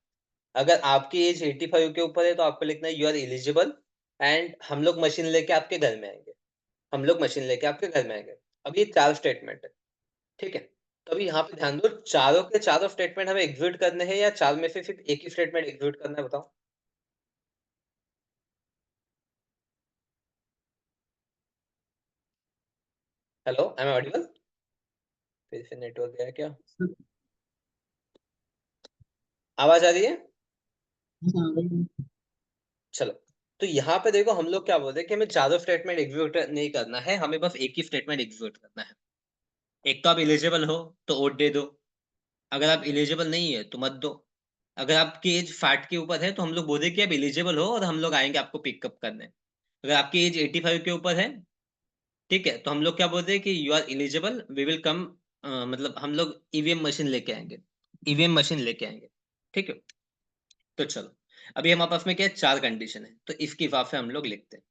अगर आपकी एज 85 के ऊपर है तो आपको लिखना है यू आर एलिजिबल एंड हम लोग मशीन लेके आपके घर में आएंगे। हम लोग मशीन लेके आपके घर में आएंगे। अब ये 4 स्टेटमेंट है। ठीक है, तो अभी यहाँ पे ध्यान दो, चारों के चारों स्टेटमेंट हमें एग्जीक्यूट करने हैं या चार में से सिर्फ एक ही स्टेटमेंट एग्जीक्यूट करना है, बताओ। Hello, I am audible? फिर से नेटवर्क गया क्या? सर, आवाज आ रही है? हाँ, चलो, तो यहाँ पे देखो हम लोग क्या बोलते हैं कि हमें चारों स्टेटमेंट एग्जीक्यूट नहीं करना है, हमें बस एक ही स्टेटमेंट एग्जीक्यूट करना है। एक तो आप एलिजिबल हो तो वोट दे दो, अगर आप एलिजिबल नहीं है तो मत दो। अगर आपकी एज 60 के ऊपर है तो हम लोग बोले कि आप एलिजिबल हो और हम लोग आएंगे आपको पिकअप करने। अगर आपकी एज 85 के ऊपर है, ठीक है, तो हम लोग क्या बोलते हैं कि you are eligible, we will come, मतलब हम लोग ईवीएम मशीन लेके आएंगे, ईवीएम मशीन लेके आएंगे। ठीक है, तो चलो, अभी हमारे पास में क्या है, चार कंडीशन है, तो इसके हिसाब से हम लोग लिखते हैं।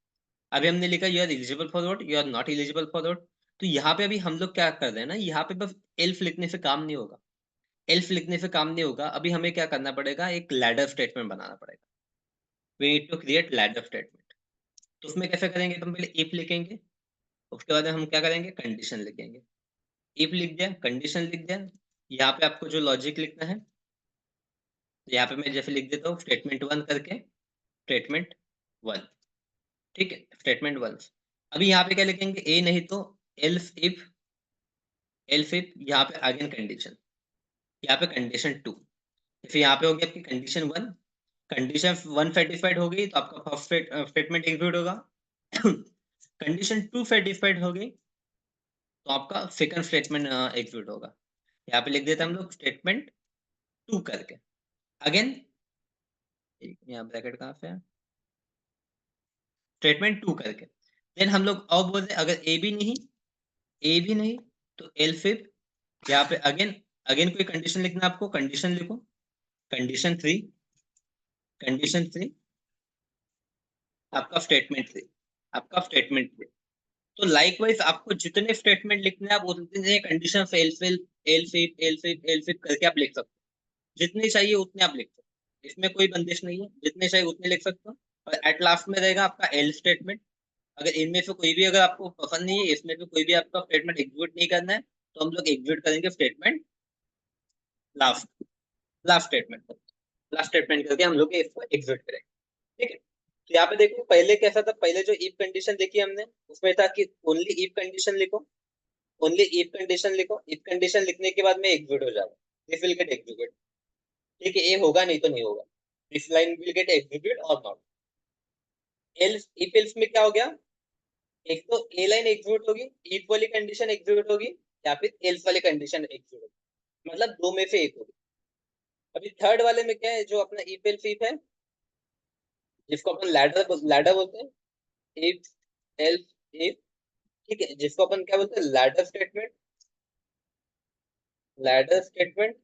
अभी हमने लिखा you are eligible for vote, you are not eligible for vote. तो यहाँ पे अभी हम लोग क्या कर रहे हैं ना, यहाँ पे बस एल्फ लिखने से काम नहीं होगा। एल्फ लिखने से काम नहीं होगा, अभी हमें क्या करना पड़ेगा, एक लैडर स्टेटमेंट बनाना पड़ेगा। We need to create ladder statement. तो उसमें कैसे करेंगे, तो हम पहले इफ लिखेंगे, उसके बाद हम क्या करेंगे, कंडीशन लिखेंगे। इफ लिख दिया, कंडीशन लिख दिया। यहाँ पे आपको जो लॉजिक लिखना है, यहाँ पे मैं जैसे लिख देता हूँ स्टेटमेंट वन करके, स्टेटमेंट वन। ठीक है, स्टेटमेंट वन। अभी यहाँ पे क्या लिखेंगे, ए नहीं तो एल्स इफ, एल्स इफ यहाँ पे अगेन कंडीशन, यहाँ पे कंडीशन टू। फिर यहाँ पे हो गया आपकी condition one. Condition one satisfied हो गई तो आपका फर्स्ट स्टेटमेंट एग्जीक्यूट होगा। कंडीशन टू सेटिस्फाइड हो गई तो आपका सेकंड स्टेटमेंट एग्जीक्यूट होगा। यहाँ पे लिख देते हैं हम लोग स्टेटमेंट टू करके, अगेन, यहाँ ब्रैकेट कहाँ पे है, स्टेटमेंट टू करके। देन हम लोग और बोलते हैं अगर ए भी नहीं, ए भी नहीं तो एल फिर यहाँ पे अगेन, अगेन कोई कंडीशन लिखना है आपको, कंडीशन लिखो, कंडीशन थ्री, कंडीशन थ्री, आपका स्टेटमेंट थ्री, आपका स्टेटमेंट थ्री। तो लाइकवाइज आपको जितने स्टेटमेंट लिखने हैं आप उतने condition elif, elif, elif, elif करके आप लिख सकते हो। जितने चाहिए उतने आप लिख सकते हो, इसमें कोई बंदिश नहीं है, जितने चाहिए उतने लिख सकते हो। और एट लास्ट में रहेगा आपका एल स्टेटमेंट। अगर इनमें से कोई भी अगर आपको पसंद नहीं है, इसमें से कोई भी आपका स्टेटमेंट एग्जीक्यूट नहीं करना है, तो हम लोग एग्जीक्यूट करेंगे statement last, last statement, last statement करके हम लोग इसको एग्जीक्यूट करेंगे। ठीक है, तो यहाँ पे देखो पहले कैसा था, पहले जो इफ कंडीशन देखी हमने उसमें था कि ओनली इफ कंडीशन लिखो, ओनली इफ कंडीशन लिखो, इफ कंडीशन लिखने के बाद में एग्जीक्यूट हो जाएगा, दिस विल गेट एग्जीक्यूट। ठीक है, ये होगा नहीं तो नहीं होगा, this line will get execute और नॉट। एल्स, इफ एल्स में क्या हो गया, एक तो ए लाइन एग्जीक्यूट होगी, इफ वाली कंडीशन एग्जीक्यूट होगी, या फिर एल्स वाली कंडीशन एग्जीक्यूट होगी, मतलब दो में से एक होगी। अभी थर्ड वाले में क्या है, जो अपना इफ एल्स इफ है, जिसको अपन लैडर लैडर बोलते हैं, इफ एल्स इफ, ठीक है, जिसको अपन क्या बोलते हैं, लैडर स्टेटमेंट, लैडर स्टेटमेंट।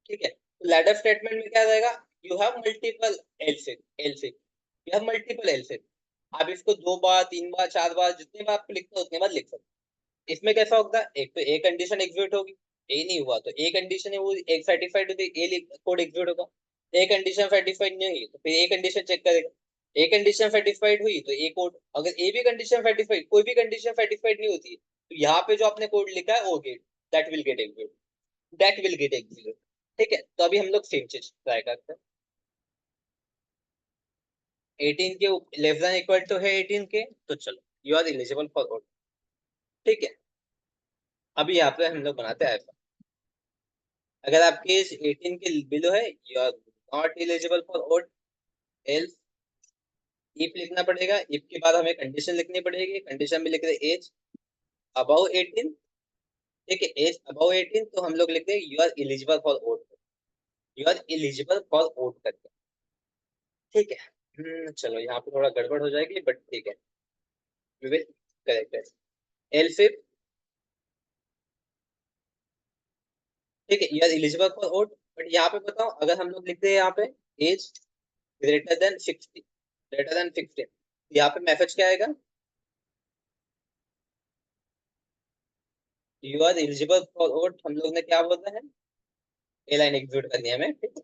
ठीक है, तो लैडर स्टेटमेंट में क्या रहेगा, you have multiple else if, else if, you have multiple else if. आप इसको 2 बार 3 बार 4 बार जितने बार आपको लिखना है उतने बार लिख सकते। इसमें कैसा होगा, एक तो ए कंडीशन एग्जीक्यूट होगी, ए नहीं हुआ तो ए कंडीशन है वो एक सर्टिफाइड होती है, ए कोड एग्जीक्यूट होगा। ए कंडीशन सर्टिफाइड नहीं हुई तो फिर ए कंडीशन चेक करेगा। ए कंडीशन सर्टिफाइड हुई तो ए कोड, अगर ए भी कंडीशन सर्टिफाइड, कोई भी कंडीशन सर्टिफाइड नहीं होती है, तो यहाँ पे जो आपने कोड लिखा है वो get, that will get execute, that will get execute. ठीक है, तो अभी हम लोग सेम चीज ट्राई करते हैं। 18 के लेस देन इक्वल टू है 18 के, तो चलो you are eligible for vote. ठीक है, अभी यहाँ पे हम लोग बनाते हैं ऐसा, अगर आपकी एज 18 के बिलो है you are not eligible for vote. Else if लिखना पड़ेगा, इफ के बाद हमें कंडीशन लिखनी पड़ेगी, कंडीशन में लिख रहे एज अबव 18। ठीक है, एज अबव 18 तो हम लोग लिखते हैं you are eligible for vote, you are eligible for vote करके। ठीक है, चलो यहाँ पे थोड़ा गड़बड़ हो जाएगी बट ठीक है, we will correct it. Else if, ठीक है, you are eligible for vote, but यहाँ पे बताओ अगर हम लोग लिखते हैं यहाँ पे age greater than 60, greater than 16, यहाँ पे मैसेज क्या आएगा, you are eligible for vote. हम लोग ने क्या बोलना है, ए लाइन एग्जीक्यूट करनी है हमें, ठीक है,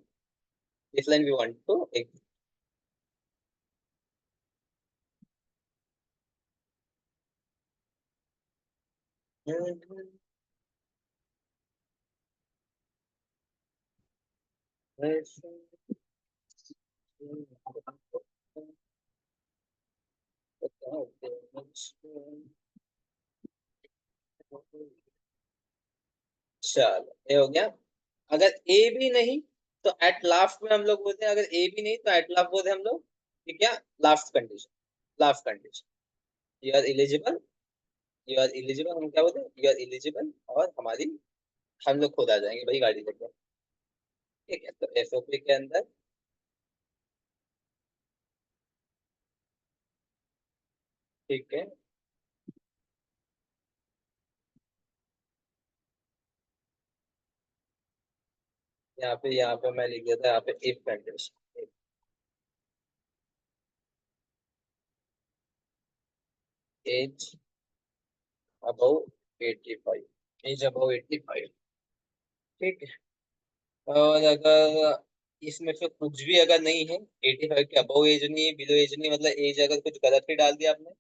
this line we want to execute. चलो ये हो गया। अगर ए भी नहीं तो एट लास्ट में हम लोग बोलते हैं, अगर ए भी नहीं तो एट लास्ट बोलते हैं हम लोग कि क्या, last condition, last condition, you are eligible, you are eligible, हम क्या बोलते हैं यू आर एलिजिबल, और हमारी हम लोग खुद आ जाएंगे भाई गाड़ी लेके। ठीक है, तो एसओपी के अंदर, ठीक है, यहाँ पे मैं लिख दिया था यहाँ पे if condition, age above 85, age above 85। ठीक है, और अगर इसमें से कुछ भी अगर नहीं है, 85 के अबव एज नहीं है, बिलो एज नहीं, मतलब एज अगर कुछ गलत ही डाल दिया आपने,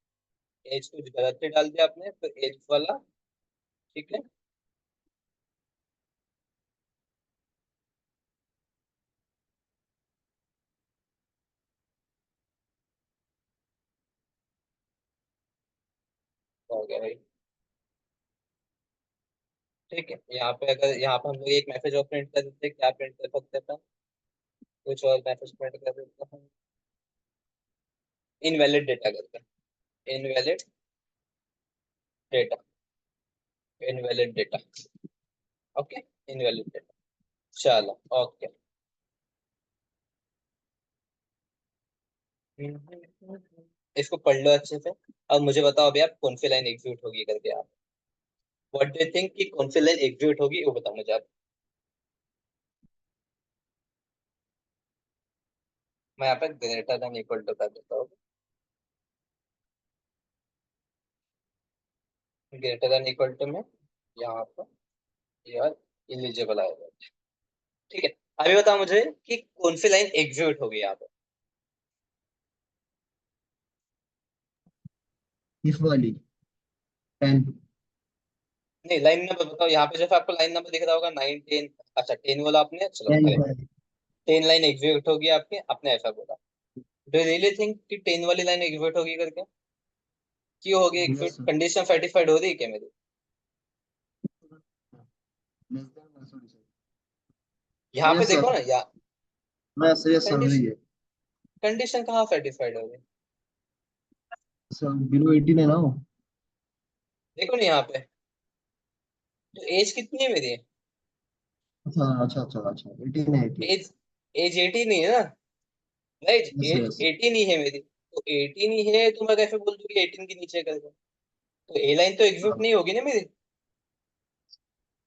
एज कुछ गलत ही डाल दिया आपने, तो एज वाला, ठीक है, हो गया भाई। ठीक है, यहाँ पे अगर यहाँ पे हम लोग एक मैसेज और प्रिंट कर देते हैं, क्या प्रिंट कर सकते हैं, कुछ और मैसेज प्रिंट कर देते हैं, इनवैलिड डेटा करते हैं, invalid data, invalid data, okay, invalid data. चलो ओके, इसको पढ़ लो अच्छे से। अब मुझे बताओ अभी आप कौन सी लाइन एग्जीक्यूट होगी करके, आप व्हाट डू यू थिंक कि कौन सी लाइन एग्जीक्यूट होगी वो बताओ मुझे आप। मैं यहाँ पे ग्रेटर देन इक्वल टू कर देता हूँ, ग्रेटर देन इक्वल टू में यहाँ पर यार इलिजिबल आएगा। ठीक है, अभी बताओ मुझे कि कौन सी लाइन एग्जीक्यूट होगी यहाँ पे। इस वाली 10। नहीं, लाइन नंबर बताओ, यहाँ पे जैसे आपको लाइन नंबर दिख रहा होगा 9 10, अच्छा 10 बोला आपने, चलो 10 करेक्ट, पर। 10 लाइन एग्जीक्यूट होगी आपकी, आपने ऐसा बोला। डू यू रियली थिंक कि 10 वाली लाइन एग्जीक्यूट होगी करके, क्यों होगी yes execute, sir. Condition satisfied हो रही है क्या मेरी। Less than, sorry sir. यहाँ पे यस देखो सर। ना या मैं यस सर कंडीशन, वही है। कंडीशन कहाँ सेटिस्फाइड होगी, सर बिलो 18 है ना वो। देखो ना यहाँ पे, तो एज कितनी है मेरी, अच्छा अच्छा अच्छा अच्छा, 18 है 18। एज, एज 18 ही है ना, राइट, यस एज यस। 18 ही है मेरी, तो 18 ही है तो मैं कैसे बोल दूँ कि 18 के नीचे कर दो, तो ए लाइन तो एग्जीक्यूट नहीं होगी ना मेरी,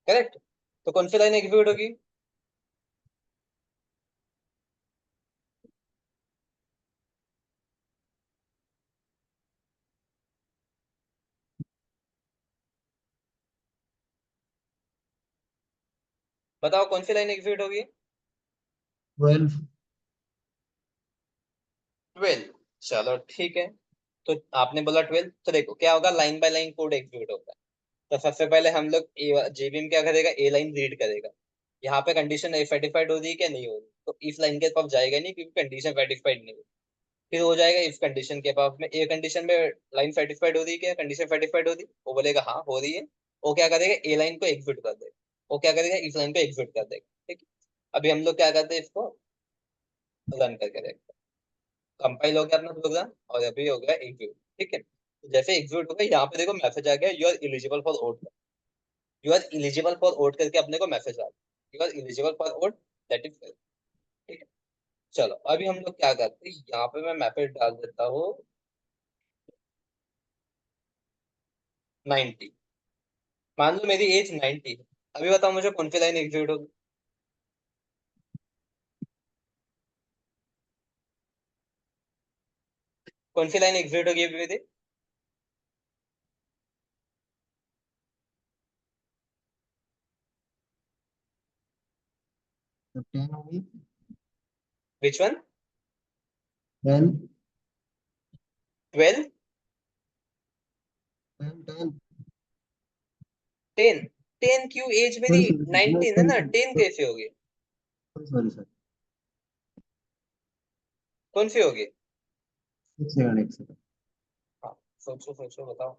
करेक्ट, तो कौन सी लाइन एग्जीक्यूट होगी, बताओ कौन सी लाइन एग्जीक्यूट होगी? 12। 12। चलो ठीक है। तो आपने बोला 12, तो देखो क्या होगा, line by line code execute होगा। तो सबसे पहले हम लोग जेबीएम क्या करेगा, ए लाइन रीड करेगा। यहाँ पे कंडीशन सेटिस्फाइड हो रही है क्या, नहीं हो रही, तो इफ लाइन के पास जाएगा नहीं, क्योंकि कंडीशन सेटिस्फाइड नहीं हुई। फिर हो जाएगा इफ कंडीशन के पास में, ए कंडीशन में लाइन सेटिस्फाइड हो रही है क्या, कंडीशन सेटिस्फाइड हो रही, वो बोलेगा हाँ हो रही है। वो क्या करेगा, ए लाइन को एग्जीक्यूट कर देगा। वो क्या करेगा, इफ लाइन को एग्जीक्यूट कर देगा। ठीक है। अभी हम लोग क्या करते हैं, इसको रन करके देखते हैं। कंपाइल हो गया अपना प्रोग्राम और अभी हो गया एग्जीक्यूट। ठीक है। तो जैसे एग्जीक्यूट हो गया, यहाँ पे देखो मैसेज आ गया, you are eligible for vote. You are eligible for vote करके अपने को मैसेज आ गया, you are eligible for vote. That is. ठीक है। चलो अभी हम लोग क्या करते हैं, यहाँ पे मैं मैसेज डाल देता हूँ 90। मान लो मेरी एज 90 है। अभी बताओ मुझे कौन सी लाइन एग्जीक्यूट होगी? कौन सी लाइन एग्जीक्यूट होगी अभी मेरी? तो 10 होगी। Which one? 10। 12? 10 10। 10? 10 क्यों, एज मेरी सॉरी सॉरी सॉरी 19 है सॉरी ना, 10 सॉरी कैसे होगी? Sorry sorry. कौन सी होगी? एक सेकंड एक सेकंड। हाँ, सोचो सोचो बताओ।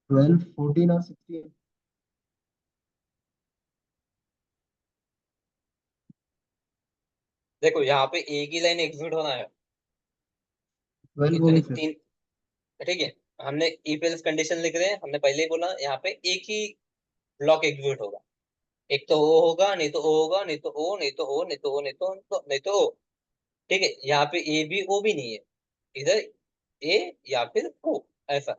12 14 और 16। देखो यहाँ पे एक ही लाइन एग्जीक्यूट होना है। 12 इतने होगी फिर। तीन। ठीक है। हमने इफ एल्स कंडीशन लिख रहे हैं, हमने पहले ही बोला यहाँ पे एक ही ब्लॉक एग्जीक्यूट होगा। एक तो ओ होगा, नहीं तो ओ होगा, नहीं तो ओ, नहीं तो ओ, नहीं तो ओ, नहीं तो नहीं तो ओ। ठीक है। यहाँ पे ए भी ओ भी नहीं है, इधर ए या फिर ओ, ऐसा।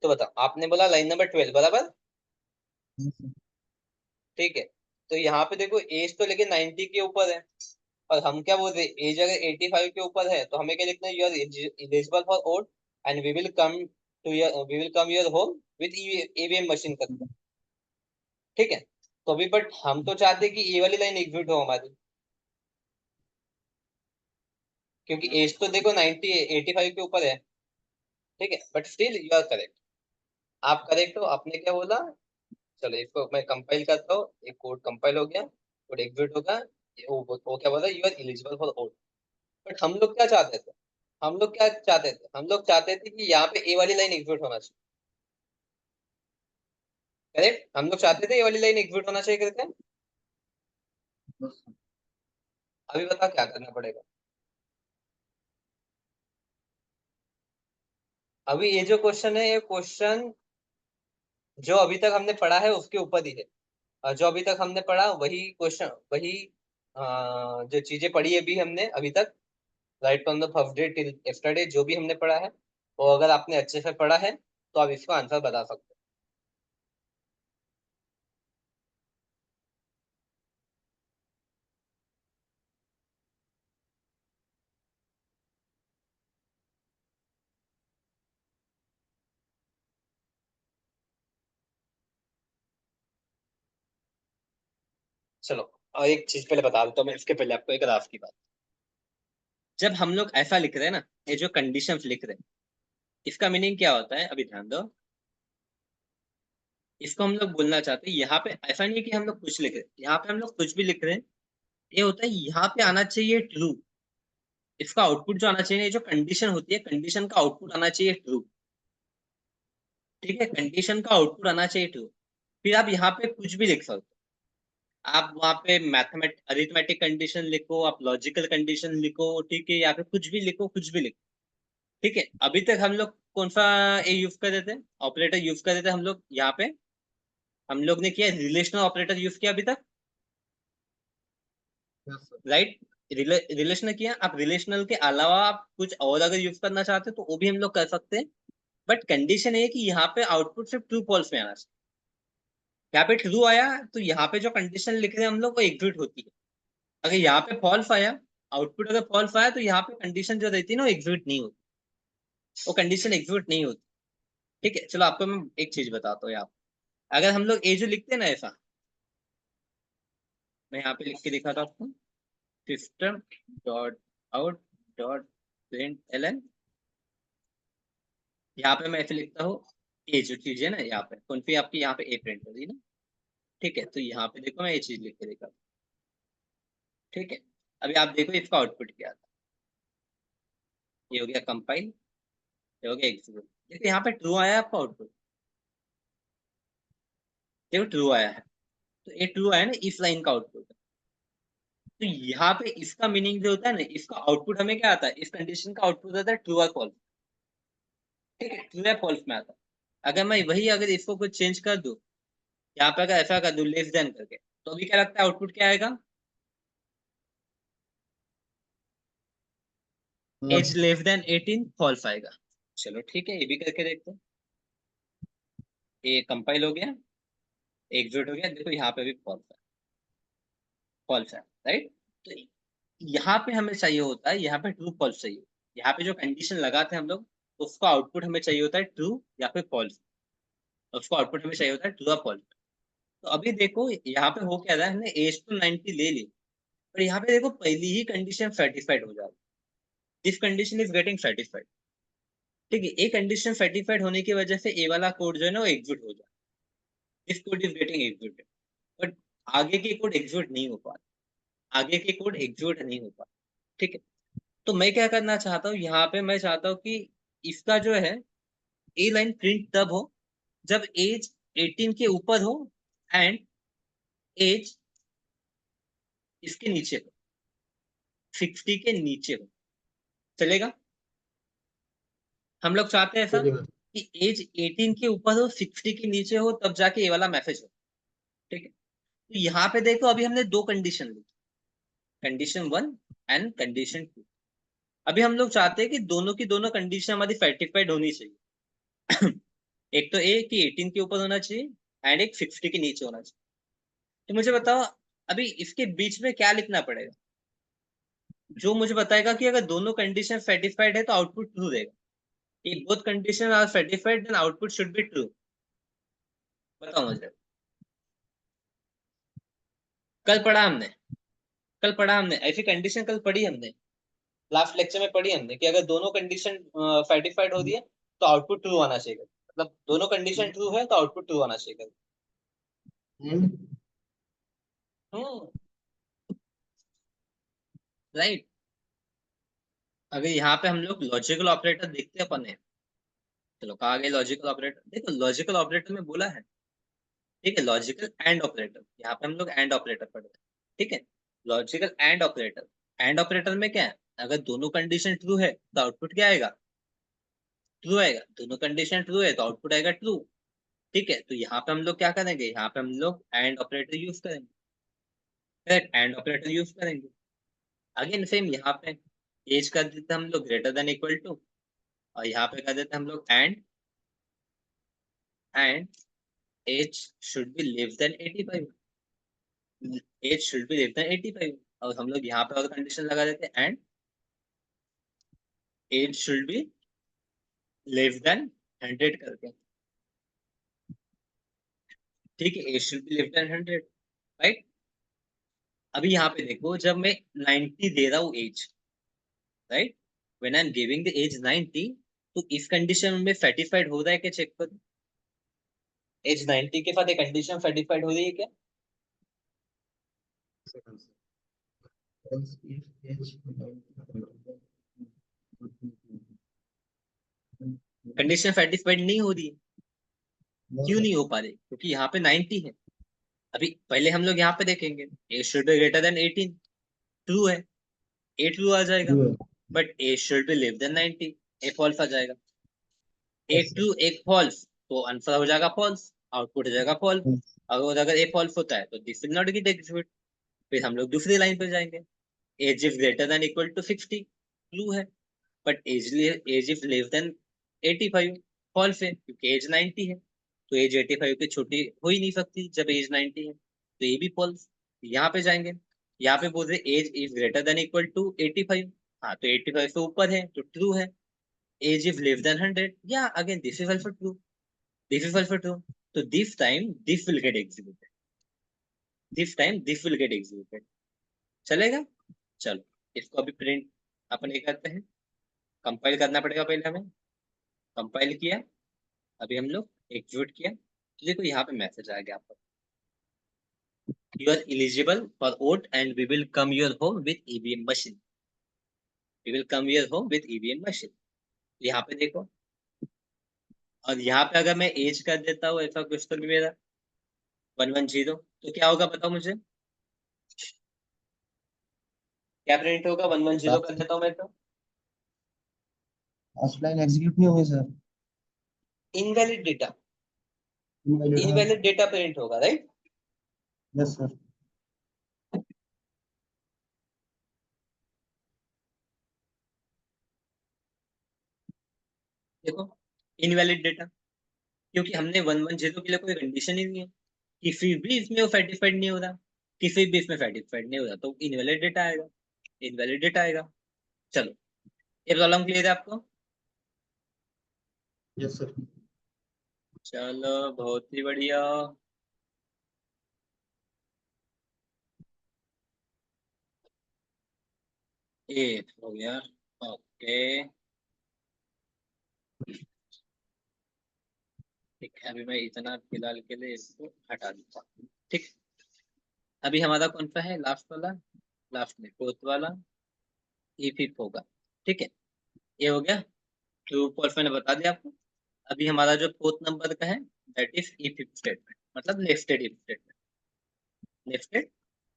तो बताओ, आपने बोला लाइन नंबर 12 बराबर। ठीक है। तो यहाँ पे देखो एज तो लेकिन 90 के ऊपर है, और हम क्या बोल रहे हैं, एज अगर 85 के ऊपर है तो हमें क्या लिखना है, you are eligible for vote and we will come your home with EVM machine करके। ठीक है। तो अभी बट हम तो चाहते हैं कि ये वाली लाइन एग्जिट हो हमारी, क्योंकि एज तो देखो 90 85 के ऊपर है। ठीक है, but still you are correct. आप करेक्ट हो, आपने क्या बोला। चलो इसको मैं कंपाइल करता हूँ, एक कोड कंपाइल हो गया, कोड एग्जिट होगा। वो क्या बोला, you are eligible for vote. But हम लोग क्या चाहते थे, हम लोग क्या चाहते थे, हम लोग चाहते थे कि यहाँ पे ए वाली लाइन एग्जिट होना चाहिए। करेक्ट, हम लोग चाहते थे ए वाली लाइन एग्जिट होना चाहिए करके। अभी बता क्या करना पड़ेगा। अभी ये जो क्वेश्चन है, ये क्वेश्चन जो अभी तक हमने पढ़ा है उसके ऊपर ही है। जो अभी तक हमने पढ़ा वही क्वेश्चन, वही जो चीजें पढ़ी है अभी हमने अभी तक, right from the first day till yesterday, जो भी हमने पढ़ा है, वो अगर आपने अच्छे से पढ़ा है तो आप इसका आंसर बता सकते हो। चलो, और एक चीज पहले बता देता हूँ मैं, इसके पहले आपको एक ग्राफ की बात। जब हम लोग ऐसा लिख रहे हैं ना, ये जो कंडीशंस लिख रहे हैं, इसका मीनिंग क्या होता है, अभी ध्यान दो। इसको हम लोग बोलना चाहते हैं, यहाँ पे ऐसा नहीं है कि हम लोग कुछ लिख रहे हैं, यहाँ पे हम लोग कुछ भी लिख रहे हैं, ये होता है यहाँ पे आना चाहिए ट्रू। इसका आउटपुट जो आना चाहिए, जो कंडीशन होती है, कंडीशन का आउटपुट आना चाहिए ट्रू। ठीक है, कंडीशन का आउटपुट आना चाहिए ट्रू। फिर आप यहाँ पे कुछ भी लिख सकते हो। आप वहाँ पे अरिथमेटिक कंडीशन लिखो, आप लॉजिकल कंडीशन लिखो, ठीक है, या फिर कुछ भी लिखो, कुछ भी लिखो। ठीक है। अभी तक हम लोग कौन सा ये यूज कर रहे थे, ऑपरेटर यूज कर रहे थे हम लोग यहाँ पे। हम लोग ने किया रिलेशनल ऑपरेटर यूज किया अभी तक, यस सर। राइट। रिलेशनल किया, आप रिलेशनल के अलावा आप कुछ और अगर यूज करना चाहते हो तो वो भी हम लोग कर सकते हैं। बट कंडीशन ये है कि यहाँ पे आउटपुट सिर्फ ट्रू फॉल्स में आना चाहिए। यहाँ पे ट्रू आया तो यहाँ पे जो कंडीशन लिख रहे हैं हम लोग वो एग्जिट होती है। अगर यहाँ पे फॉल्स आया, आउटपुट अगर फॉल्स आया, तो यहाँ पे कंडीशन जो रहती है ना वो एग्जीक्यूट नहीं होती, वो कंडीशन एग्जीक्यूट नहीं होती। ठीक है, चलो आपको मैं एक चीज बताता हूँ यहाँ पे। अगर हम लोग ए जो लिखते हैं ना ऐसा, मैं यहाँ पे लिख के दिखाता हूँ आपको, system dot out dot print ln, यहाँ पे मैं ऐसे लिखता हूँ ए जो चीज है ना यहाँ पे कौन सी आपकी यहाँ पे ए प्रिंट हो रही है ना। ठीक है, तो यहाँ पे देखो मैं ये चीज लिख के दिखाता हूँ। ठीक है, अभी आप देखो इसका आउटपुट क्या था। ये हो गया कंपाइल, ये हो गया एग्जीक्यूट। देखो यहाँ पे ट्रू आया आपका आउटपुट, देखो ट्रू आया है, तो ये ट्रू आया ना इस लाइन का आउटपुट। तो यहाँ पे इसका मीनिंग जो होता है ना, इसका आउटपुट हमें क्या आता है, इस कंडीशन का आउटपुट आता है ट्रू और फॉल्स। ठीक है, ट्रू या फॉल्स में आता है। अगर मैं वही अगर इसको कुछ चेंज कर दूं, यहाँ पे अगर ऐसा कर दूं लेस देन करके, तो अभी क्या लगता है आउटपुट क्या आएगा, age false. Less than 18 false आएगा। चलो ठीक है, ये भी करके देखते हैं। ये कंपाइल हो गया, एग्जीक्यूट हो गया, देखो यहाँ पे भी फॉल्स है, फॉल्स है, राइट। तो यहाँ पे हमें चाहिए होता है, यहाँ पे ट्रू फॉल्स चाहिए। यहाँ पे जो कंडीशन लगाते हैं हम लोग, उसका आउटपुट हमें चाहिए होता है ट्रू या फिर फॉल्स। उसको आउटपुट हमें चाहिए होता है ट्रू या फॉल्स। तो अभी देखो यहाँ पे हो क्या रहा है, हमने एज टू 90 ले ली, पर यहाँ पे देखो पहली ही कंडीशन सेटिस्फाइड हो जाती, this condition is getting satisfied. ठीक है, एक कंडीशन सेटिस्फाइड होने की वजह से ए वाला कोड जो है ना वो एग्जीक्यूट हो जाए, this code is getting executed. But आगे के कोड एग्जीक्यूट नहीं हो पाते, आगे के कोड एग्जीक्यूट नहीं हो पाते। ठीक है, तो मैं क्या करना चाहता हूँ, यहाँ पे मैं चाहता हूँ कि इसका जो है ए लाइन प्रिंट तब हो जब एज 18 के ऊपर हो एंड एज इसके नीचे हो, 60 के नीचे हो, चलेगा। हम लोग चाहते हैं ऐसा चलेगा। कि एज 18 के ऊपर हो 60 के नीचे हो, तब जाके ये वाला मैसेज हो। ठीक है, तो यहाँ पे देखो अभी हमने दो कंडीशन ली, condition one and condition two. अभी हम लोग चाहते हैं कि दोनों की दोनों कंडीशन हमारी सर्टिफाइड होनी चाहिए। एक तो ए कि 18 के ऊपर होना चाहिए एंड एक 60 के नीचे होना चाहिए। तो मुझे बताओ अभी इसके बीच में क्या लिखना पड़ेगा, जो मुझे बताएगा कि अगर दोनों कंडीशन सेटिस्फाइड है तो आउटपुट ट्रू देगा। If both conditions are satisfied, then output should be true। बताओ मुझे। कल पढ़ा हमने, कल पढ़ा हमने ऐसी कंडीशन, कल पढ़ी हमने, लास्ट लेक्चर में पढ़ी हमने कि अगर दोनों कंडीशन सेटिस्फाइड हो रही है तो आउटपुट ट्रू आना चाहिए, मतलब दोनों कंडीशन ट्रू है तो आउटपुट ट्रू आना चाहिए। And hmm, right. अगर यहाँ पे हम लोग लॉजिकल ऑपरेटर देखते हैं अपन ने, चलो कहा गया लॉजिकल ऑपरेटर, देखो लॉजिकल ऑपरेटर में बोला है। ठीक है, लॉजिकल एंड ऑपरेटर, यहाँ पे हम लोग एंड ऑपरेटर पढ़ रहे हैं। ठीक है, logical and operator, and operator में क्या है, अगर दोनों कंडीशन ट्रू है तो आउटपुट क्या आएगा, ट्रू आएगा। दोनों कंडीशन ट्रू है तो आउटपुट आएगा ट्रू। ठीक है, तो यहाँ पे हम लोग क्या करेंगे, यहाँ पे हम लोग एंड ऑपरेटर यूज करेंगे, करेक्ट, एंड ऑपरेटर यूज करेंगे। अगेन सेम यहाँ पे एज कर देते हम लोग ग्रेटर देन इक्वल टू, और यहाँ पे कर देते हम लोग and age should be less than 85, age should be less than 85। और हम लोग यहाँ पे और कंडीशन लगा देते हैं and age should be less than 100 करके। ठीक है, age should be less than 100, right. अभी यहाँ पे देखो जब मैं 90 दे रहा हूँ age, right, when I am giving the age 90, तो इस कंडीशन में सेटिस्फाइड हो रहा है क्या, चेक करो। एज 90 के साथ एक कंडीशन सेटिस्फाइड हो रही है क्या, कंडीशन सेटिस्फाइड नहीं हो रही है। क्यों नहीं हो पा रही, क्योंकि यहाँ पे 90 है। अभी पहले हम लोग यहाँ पे देखेंगे a should be greater than 18, true है, ए ट्रू आ जाएगा। But a should be less than 90, a false आ जाएगा। एक ट्रू एक फॉल्स, तो आंसर हो जाएगा फॉल्स, आउटपुट हो जाएगा फॉल्स। अगर ए फॉल्स होता है तो this will not get execute. फिर हम लोग दूसरी लाइन पे जाएंगे, age is greater than equal to 60, true है। But age is less than 85, false है, क्योंकि एज 90 है। तो एज 85 की छोटी हो ही नहीं सकती जब एज 90 है, तो ये भी फॉल्स। यहाँ पे जाएंगे, यहाँ पे बोल रहे age is greater than equal to 85। हाँ तो 85 से ऊपर है तो ट्रू है। एज इज लेस देन 100, या again this is also true, this is also true. तो this time this will get executed, this time this will get executed. चलेगा। चलो इसको अभी प्रिंट अपन ये करते हैं, कंपाइल करना पड़ेगा पहले हमें। कंपाइल किया, अभी हम लोग एग्जीक्यूट किया तो देखो यहाँ पे मैसेज आ गया आपको, you are eligible for vote and we will come your home with EVM machine, we will come your home with EVM machine. यहाँ पे देखो, और यहाँ पे अगर मैं एज कर देता हूँ ऐसा कुछ तो भी मेरा 110, तो क्या होगा बताओ मुझे, क्या प्रिंट होगा 110 कर देता हूँ मैं तो। लास्ट लाइन एग्जीक्यूट नहीं होगी सर। इनवैलिड डेटा, इनवैलिड, हाँ। इनवैलिड डेटा प्रिंट होगा, राइट। Yes sir. देखो इनवैलिड डेटा, क्योंकि हमने 110 के लिए कोई कंडीशन ही नहीं है, किसी भी इसमें वो सेटिस्फाइड नहीं हो रहा, किसी भी इसमें सेटिस्फाइड नहीं हो रहा, तो इनवैलिड डेटा आएगा, इनवैलिड डेटा आएगा। चलो ये प्रॉब्लम क्लियर है आपको। Yes sir. चलो बहुत ही बढ़िया। ये हो गया। ओके ठीक है, अभी मैं इतना फिलहाल के लिए इसको हटा देता हूँ। ठीक, अभी हमारा कौन सा है लास्ट वाला, लास्ट में फोर्थ वाला, ई फिफ्थ होगा। ठीक है, ये हो गया, ट्रू फॉल्स मैंने बता दिया आपको। अभी हमारा जो फोर्थ नंबर का है that is E fifth statement, मतलब nested if statement, nested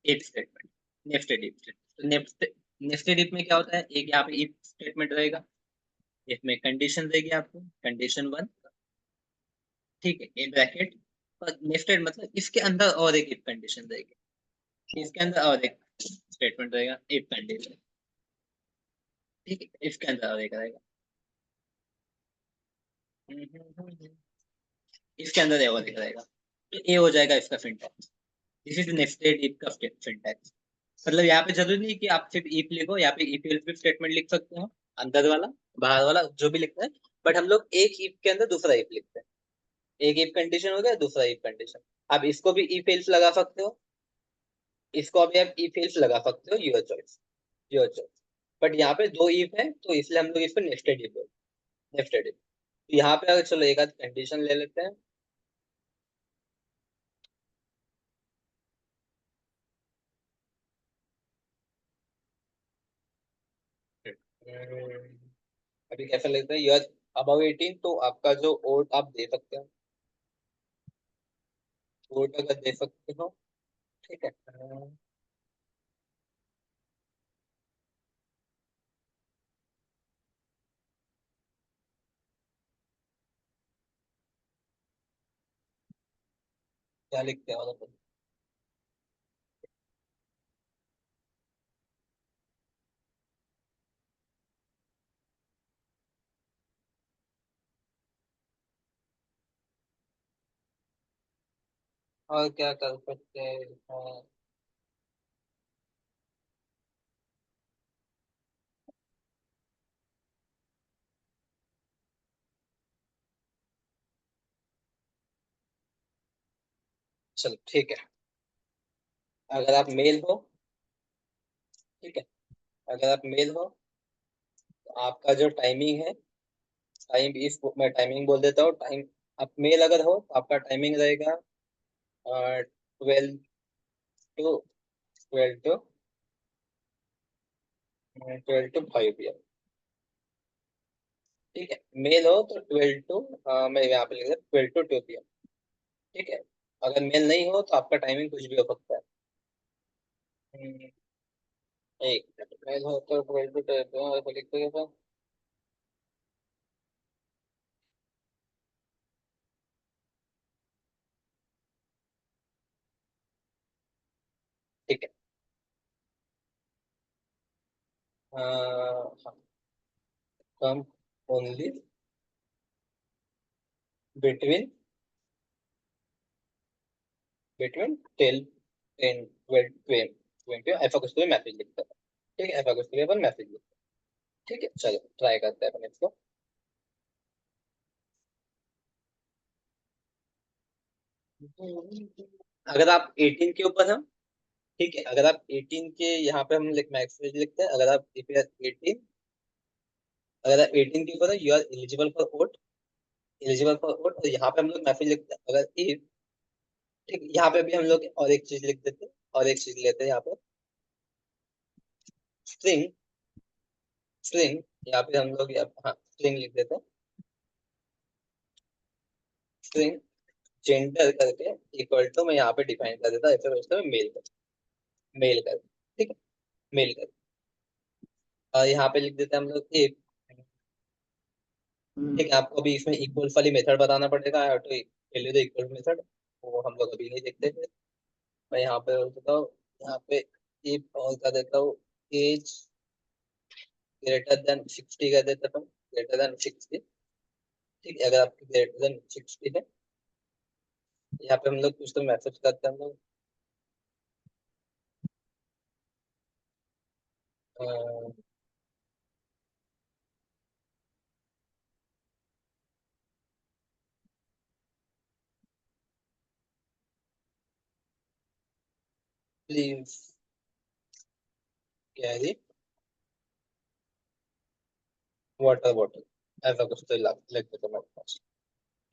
if statement, nested if statement. तो नेस्टेड इफ में क्या होता है, एक यहाँ पे इफ स्टेटमेंट रहेगा, इसमें कंडीशन रहेगी आपको, कंडीशन वन, ठीक है, ए ब्रैकेट, और नेस्टेड मतलब इसके अंदर और एक इफ कंडीशन रहेगी, इसके अंदर और एक स्टेटमेंट रहेगा इफ कंडीशन, ठीक है, इसके अंदर और एक रहेगा, इसके अंदर और एक रहेगा, तो ये हो जाएगा इसका syntax. This is nested if का सिंटैक्स। मतलब यहाँ पे जरूरी नहीं कि आप सिर्फ इफ लिखो, यहाँ पे इफ एल्स स्टेटमेंट लिख सकते हो, अंदर वाला बाहर वाला जो भी लिखता है, बट हम लोग एक इफ के अंदर दूसरा इफ लिखते हैं, एक इफ कंडीशन हो गया दूसरा इफ कंडीशन। आप इसको भी इफ एल्स लगा सकते हो, इसको भी आप इफ एल्स लगा सकते हो, your choice, your choice. But यहाँ पे दो इफ है तो इसलिए हम लोग इसको नेस्टेड इफ बोलते हैं, नेस्टेड इफ। यहाँ पे अगर चलो एक आध कंडीशन ले लेते हैं। अभी कैसा लगता है, यह अबव 18, तो आपका जो वोट आप दे सकते हो, वोट अगर दे सकते हो, ठीक है। क्या लिखते हैं मतलब, और क्या कर सकते हैं। चलो ठीक है, अगर आप मेल हो, ठीक है, अगर आप मेल हो तो आपका जो टाइमिंग है, टाइम इस मैं टाइमिंग बोल देता हूँ टाइम। आप मेल अगर हो तो आपका टाइमिंग रहेगा 12 टू ठीक है। मेल हो तो 12 टू, मैं यहाँ पे लिख रहा 12 टू 2 PM, ठीक है। अगर मेल नहीं हो तो आपका टाइमिंग कुछ भी हो सकता है। हम्म, एक मिनट, मेल हो तो 12 टू 2 PM ऐसा लिख देगा। ठीक है, हाँ, come only between between 10 10 12 PM, going to ऐसा कुछ तो मैसेज लिखते हैं, ठीक है, ऐसा कुछ तो अपन मैसेज लिखते हैं, ठीक है। चलो ट्राई करते हैं अपन इसको। अगर आप 18 के ऊपर हैं, ठीक है, अगर आप 18 के यहाँ पे हम मैसेज लिखते हैं, अगर आप 18, अगर आप 18 के ऊपर है, you are eligible for vote, eligible for vote, और यहाँ पे हम लोग मैसेज लिखते हैं अगर if, ठीक, यहाँ पे भी हम लोग और एक चीज लिख देते हैं, और एक चीज लेते हैं यहाँ पे स्ट्रिंग, स्ट्रिंग, यहाँ पे हम लोग हाँ स्ट्रिंग लिख देते हैं, स्ट्रिंग जेंडर करके इक्वल टू मैं यहाँ पे डिफाइन कर देता, ऐसे वैसे मेल कर, मेल कर, ठीक है, मेल कर, और यहाँ पे लिख देते हैं हम लोग if, ठीक है। आपको अभी इसमें इक्वल वाली मेथड बताना पड़ेगा, तो पहले तो इक्वल मेथड वो हम लोग अभी नहीं देखते थे। मैं यहाँ पे और देता हूँ, यहाँ पे if और कर देता हूँ एज ग्रेटर देन 60 कर देता हूँ, ग्रेटर देन 60, ठीक है। अगर आपकी ग्रेटर देन 60 है, यहाँ पे हम लोग कुछ तो मैसेज करते हैं हम लोग, प्लीज कैरी वाटर बॉटल, ऐसा कुछ तो लिख देता हूँ मेरे पास,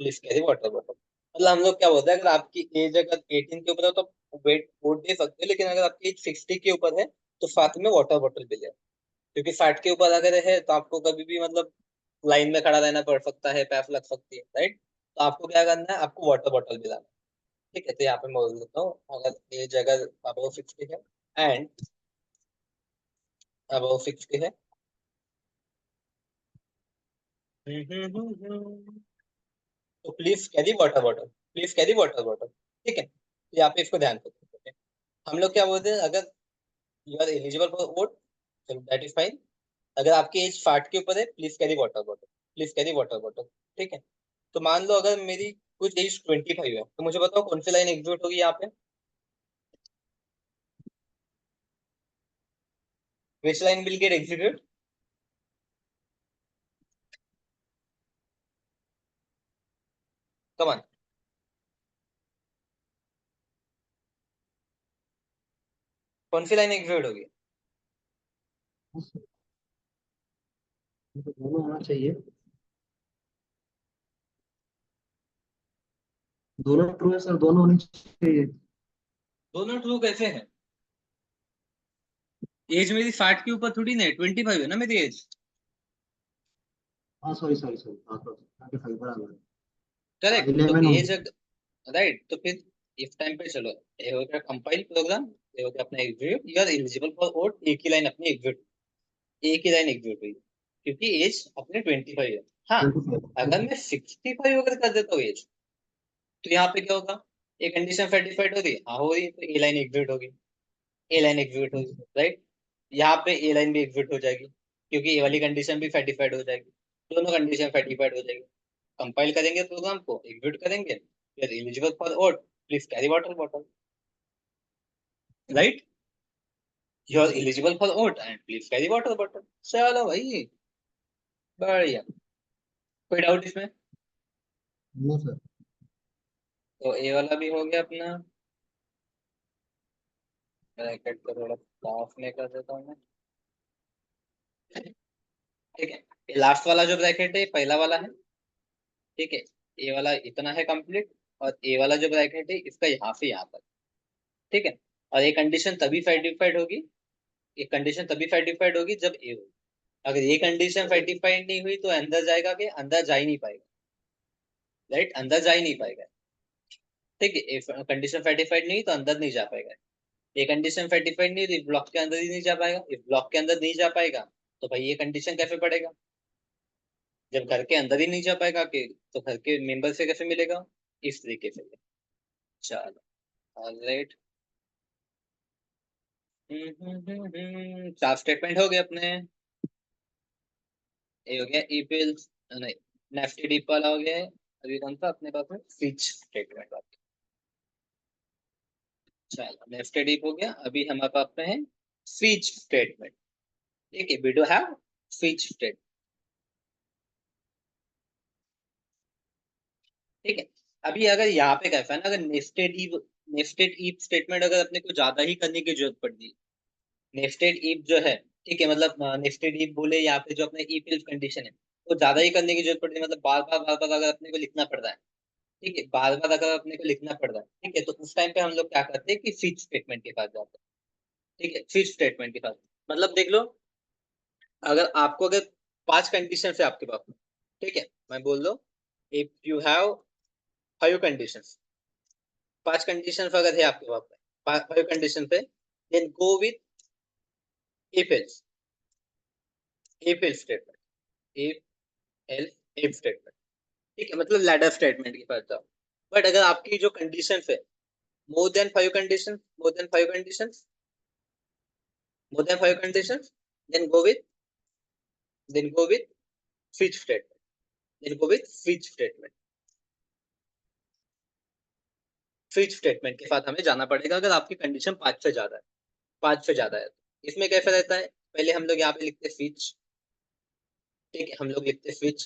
प्लीज कैरी वाटर बॉटल। मतलब हम लोग क्या बोलते हैं, अगर आपकी एज अगर 18 के ऊपर है तो वेट वोट दे सकते हैं, लेकिन अगर आपकी एज 60 के ऊपर है तो साथ में वाटर बॉटल भी ले, क्योंकि 60 के ऊपर अगर है तो आपको कभी भी मतलब लाइन में खड़ा रहना पड़ सकता है, पैप लग सकती है, राइट। तो आपको क्या करना है, आपको वाटर बॉटल भी लाना है, ठीक है। तो यहाँ पे मैं बोल देता हूँ अगर एज अगर अबव 60 है एंड अबव 60 है, तो please carry water bottle, please carry water bottle, ठीक है। तो यहाँ पे इसको ध्यान रखते हैं। हम लोग क्या बोलते हैं, अगर you are eligible for vote, चलो दैट इज फाइन। अगर आपकी एज 60 के ऊपर है, please carry water bottle, please carry water bottle, ठीक है। तो मान लो अगर मेरी कुछ एज 25 है, तो मुझे बताओ कौन सी लाइन एग्जीक्यूट होगी यहाँ पे, which line will get execute, come on, कौन सी लाइन एग्जीक्यूट होगी। दोनों होना चाहिए, दोनों ट्रू है सर, दोनों होनी चाहिए। दोनों ट्रू कैसे हैं, एज मेरी 60 के ऊपर थोड़ी ना, 25 है ना मेरी एज। हाँ सॉरी सॉरी सॉरी, हाँ तो 25 बराबर है। करेक्ट, तो 11 एज, होगी। राइट, तो फिर इफ टाइम पे चलो, ये हो गया कंपाइल प्रोग्राम, ये हो गया अपना execute, you are eligible for vote, एक ही लाइन अपनी एग्जीक्यूट, एक ही लाइन एग्जीक्यूट हुई, क्योंकि एज अपने 25 है। हाँ, 25, अगर ठीक है। मैं 65 अगर कर देता हूँ एज, तो यहाँ पे क्या होगा, ये कंडीशन सेटिस्फाइड हो रही है, हाँ हो रही है, तो ए लाइन एग्जीक्यूट होगी, ए लाइन एग्जीक्यूट होगी, राइट। यहाँ पे ए लाइन भी एग्जीक्यूट हो जाएगी, क्योंकि ए वाली कंडीशन भी सेटिस्फाइड हो जाएगी, दोनों कंडीशन सेटिस्फाइड हो जाएगी। कंपाइल करेंगे प्रोग्राम को, एग्जीक्यूट करेंगे, फिर eligible for vote, please carry water bottle, right, you are eligible for vote and please carry water bottle. चलो भाई, बढ़िया, कोई डाउट इसमें। No sir. तो ए वाला भी हो गया अपना, ब्रैकेट को थोड़ा साफ में कर देता हूँ मैं, ठीक है। ये लास्ट वाला जो ब्रैकेट है ये पहला वाला है, ठीक है, ए वाला इतना है कंप्लीट, और ए वाला जो ब्रैकेट है इसका यहाँ से यहाँ तक, ठीक है। और ये कंडीशन तभी सर्टिफाइड होगी, ये कंडीशन तभी सर्टिफाइड होगी जब ए हो, अगर ये कंडीशन सर्टिफाइड नहीं हुई तो अंदर जाएगा, कि अंदर जा ही नहीं पाएगा, राइट, अंदर जा ही नहीं पाएगा, ठीक है। कंडीशन सर्टिफाइड नहीं तो अंदर नहीं जा पाएगा, ये कंडीशन सर्टिफाइड नहीं तो ब्लॉक के अंदर ही नहीं जा पाएगा, इस ब्लॉक के अंदर नहीं जा पाएगा तो भाई ये कंडीशन कैसे पड़ेगा, जब घर के अंदर ही नहीं जा पाएगा कि, तो घर के मेंबर से कैसे मिलेगा, इस तरीके से। चलो, ऑलराइट, 4 स्टेटमेंट हो गए अपने, ये हो गया ईपिल, नहीं, नेफ्टी डीप वाला हो गया है। अभी कौन सा अपने पास में स्विच स्टेटमेंट वाला। चलो नेस्टेड इफ हो गया। अभी हमारे पास में है स्विच स्टेटमेंट। ठीक है, we do have switch statement. ठीक है, अभी अगर यहाँ पे कैसा है ना, अगर नेस्टेड इफ स्टेटमेंट अगर अपने को ज्यादा ही करने की जरूरत पड़ती है, नेस्टेड इफ जो है, ठीक है, मतलब नेस्टेड इफ बोले यहाँ पे जो अपने इफ एल्स कंडीशन है, वो ज्यादा ही करने की जरूरत पड़ती है, मतलब बार बार अगर अपने को लिखना पड़ रहा है, ठीक है, बार बार अगर अपने को लिखना पड़ रहा है, ठीक है, तो उस टाइम पे हम लोग क्या करते हैं कि स्विच स्टेटमेंट के पास जाते हैं। ठीक है, स्विच स्टेटमेंट के पास, मतलब देख लो, अगर आपको अगर 5 कंडीशन है आपके पास में, ठीक है, मैं बोल दो, if you have 5 condition, 5 condition अगर है आपके पास में, 5 कंडीशन पे, then go with if else, if else statement, if else if statement. ठीक है, मतलब लैडर स्टेटमेंट के पास जाओ। बट अगर आपकी जो कंडीशन है more than 5 conditions, more than 5 conditions, then go with then go with switch statement, then go with switch statement। Switch statement के साथ हमें जाना पड़ेगा अगर आपकी कंडीशन 5 से ज्यादा है, 5 से ज्यादा है। इसमें कैसा रहता है, पहले हम लोग यहाँ पे लिखते हैं स्विच। ठीक है, हम लोग लिखते हैं स्विच।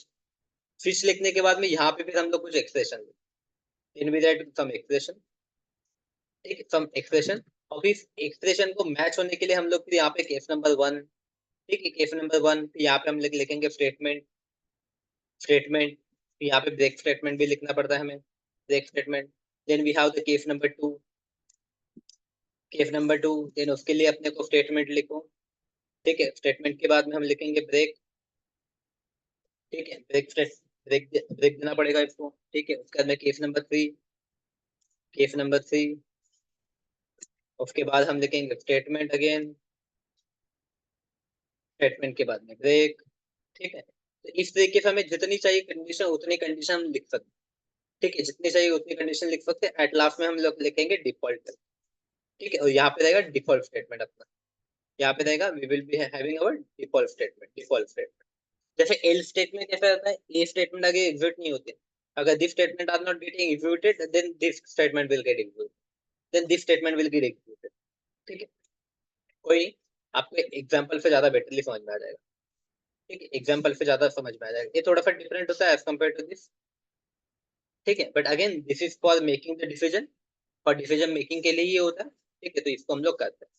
स्विच लिखने के बाद में यहाँ पे फिर हम लोग कुछ expression, in we write some expression. ठीक है, सम एक्सप्रेशन, और फिर एक्सप्रेशन को मैच होने के लिए हम लोग फिर यहाँ पे केस नंबर 1, ठीक है, केस नंबर 1 यहाँ पे हम लिखेंगे स्टेटमेंट, स्टेटमेंट, यहाँ पे ब्रेक स्टेटमेंट भी लिखना पड़ता है हमें, break statement. Then we have the case number 2, case number 2, then उसके लिए अपने को स्टेटमेंट लिखो। ठीक है, स्टेटमेंट के बाद में हम लिखेंगे ब्रेक। ठीक है, ब्रेक ब्रेक देना पड़ेगा इसको। ठीक है, उसके बाद में केस नंबर 3, उसके बाद हम लिखेंगे स्टेटमेंट अगेन, स्टेटमेंट के बाद में ब्रेक। ठीक है, तो इस तरीके से हमें जितनी चाहिए कंडीशन उतनी कंडीशन हम लिख सकते हैं। ठीक है, जितनी चाहिए उतनी कंडीशन लिख सकते हैं। एट लास्ट में हम लोग लिखेंगे डिफॉल्ट। ठीक है, और यहाँ पे रहेगा डिफॉल्ट स्टेटमेंट अपना, यहाँ पे रहेगा we will be having our default statement, default statement. जैसे एल स्टेटमेंट कैसा रहता है, ए स्टेटमेंट आगे एग्जीक्यूट नहीं होते, अगर this statement are not getting executed then this statement will get executed, then this statement will get executed. ठीक है, कोई आपको एग्जांपल से ज्यादा बेटरली समझ में आ जाएगा। ठीक है, एग्जांपल से ज्यादा समझ में आ जाएगा, ये थोड़ा सा डिफरेंट होता है एज कम्पेयर टू दिस। ठीक है, but again this is for making the decision, और डिसीजन मेकिंग के लिए ही होता है। ठीक है, तो इसको हम लोग करते हैं।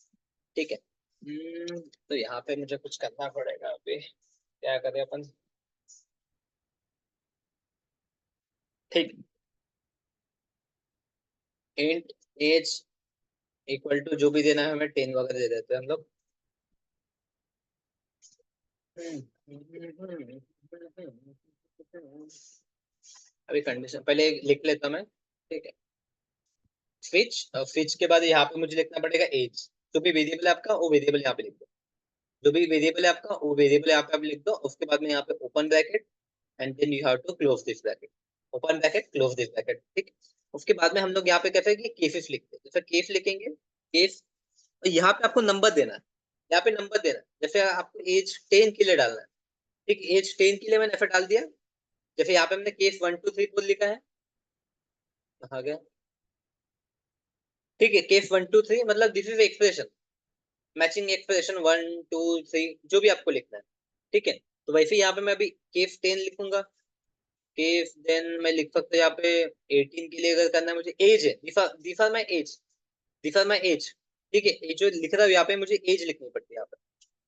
ठीक है, तो यहाँ पे मुझे कुछ करना पड़ेगा अभी, क्या करें अपन। ठीक, इंट एज इक्वल टू जो भी देना है हमें 10 वगैरह दे देते हैं हम लोग। अभी कंडीशन पहले लिख लेता मैं। ठीक है, स्विच, स्विच के बाद यहाँ पे मुझे लिखना पड़ेगा एज, जो भी वेरिएबल है आपका वो वेरिएबल यहाँ पे लिख दो, जो भी वेरिएबल है आपका वो वेरिएबल यहाँ पे आप लिख दो। उसके बाद में यहाँ पे open bracket and then you have to close this bracket, open bracket close this bracket. ठीक, उसके बाद में हम लोग यहाँ पे कहते हैं कि केसेस लिखते हैं, जैसे केस लिखेंगे, केस, तो यहाँ पे आपको नंबर देना है, यहाँ पे नंबर देना है। जैसे आपको एज 10 के लिए डालना है, ठीक, एज 10 के लिए मैंने ऐसा डाल दिया। जैसे यहाँ पे हमने केस 1 2 3 4 लिखा है, कहाँ गया, ठीक है, केस 1 2 3 मतलब this is expression, matching expression 1 2 3 जो भी आपको लिखना है। ठीक है, तो वैसे यहाँ पे मैं अभी केस 10 लिखूंगा, केस देन मैं लिख सकता हूँ यहाँ पे 18 के लिए अगर करना है मुझे, एज है, this are my age, this are my age. ठीक है, ये जो लिख रहा हूँ यहाँ पे मुझे एज लिखनी पड़ती है यहाँ पे,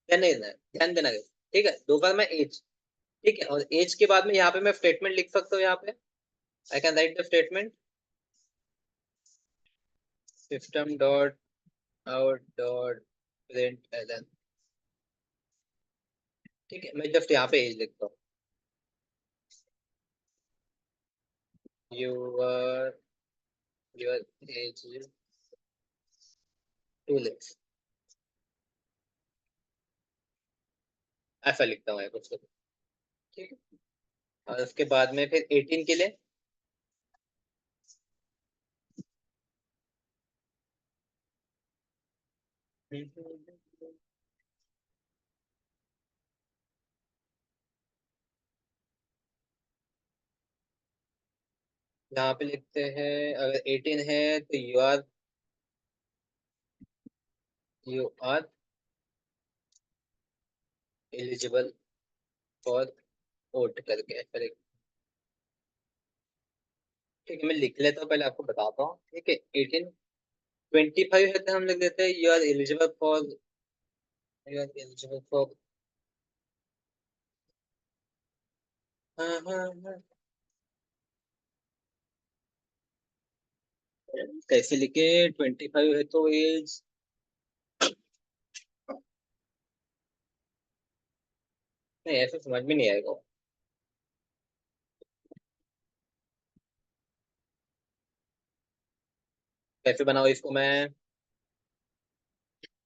ध्यान देना है, ध्यान देना है। ठीक है, दो बार मैं एज। ठीक है, और एज के बाद में यहाँ पे मैं स्टेटमेंट लिख सकता हूँ, यहाँ पे I can write the statement system dot out dot print ln. ठीक है, मैं जस्ट यहाँ पे एज लिखता हूँ, your your age is 2 lakhs, ऐसा लिखता हूँ कुछ। ठीक है, और उसके बाद में फिर 18 के लिए यहाँ पे लिखते हैं, अगर 18 है तो you are you are eligible for vote करके फिर ठीक है, मैं लिख लेता हूँ, पहले आपको बताता हूँ। ठीक है, 1825 है तो हम लिख देते हैं यू आर एलिजिबल फॉर। हाँ हाँ हाँ, कैसे लिखे? 25 है तो एज, नहीं ऐसे समझ में नहीं आएगा। कैसे बनाओ इसको मैं?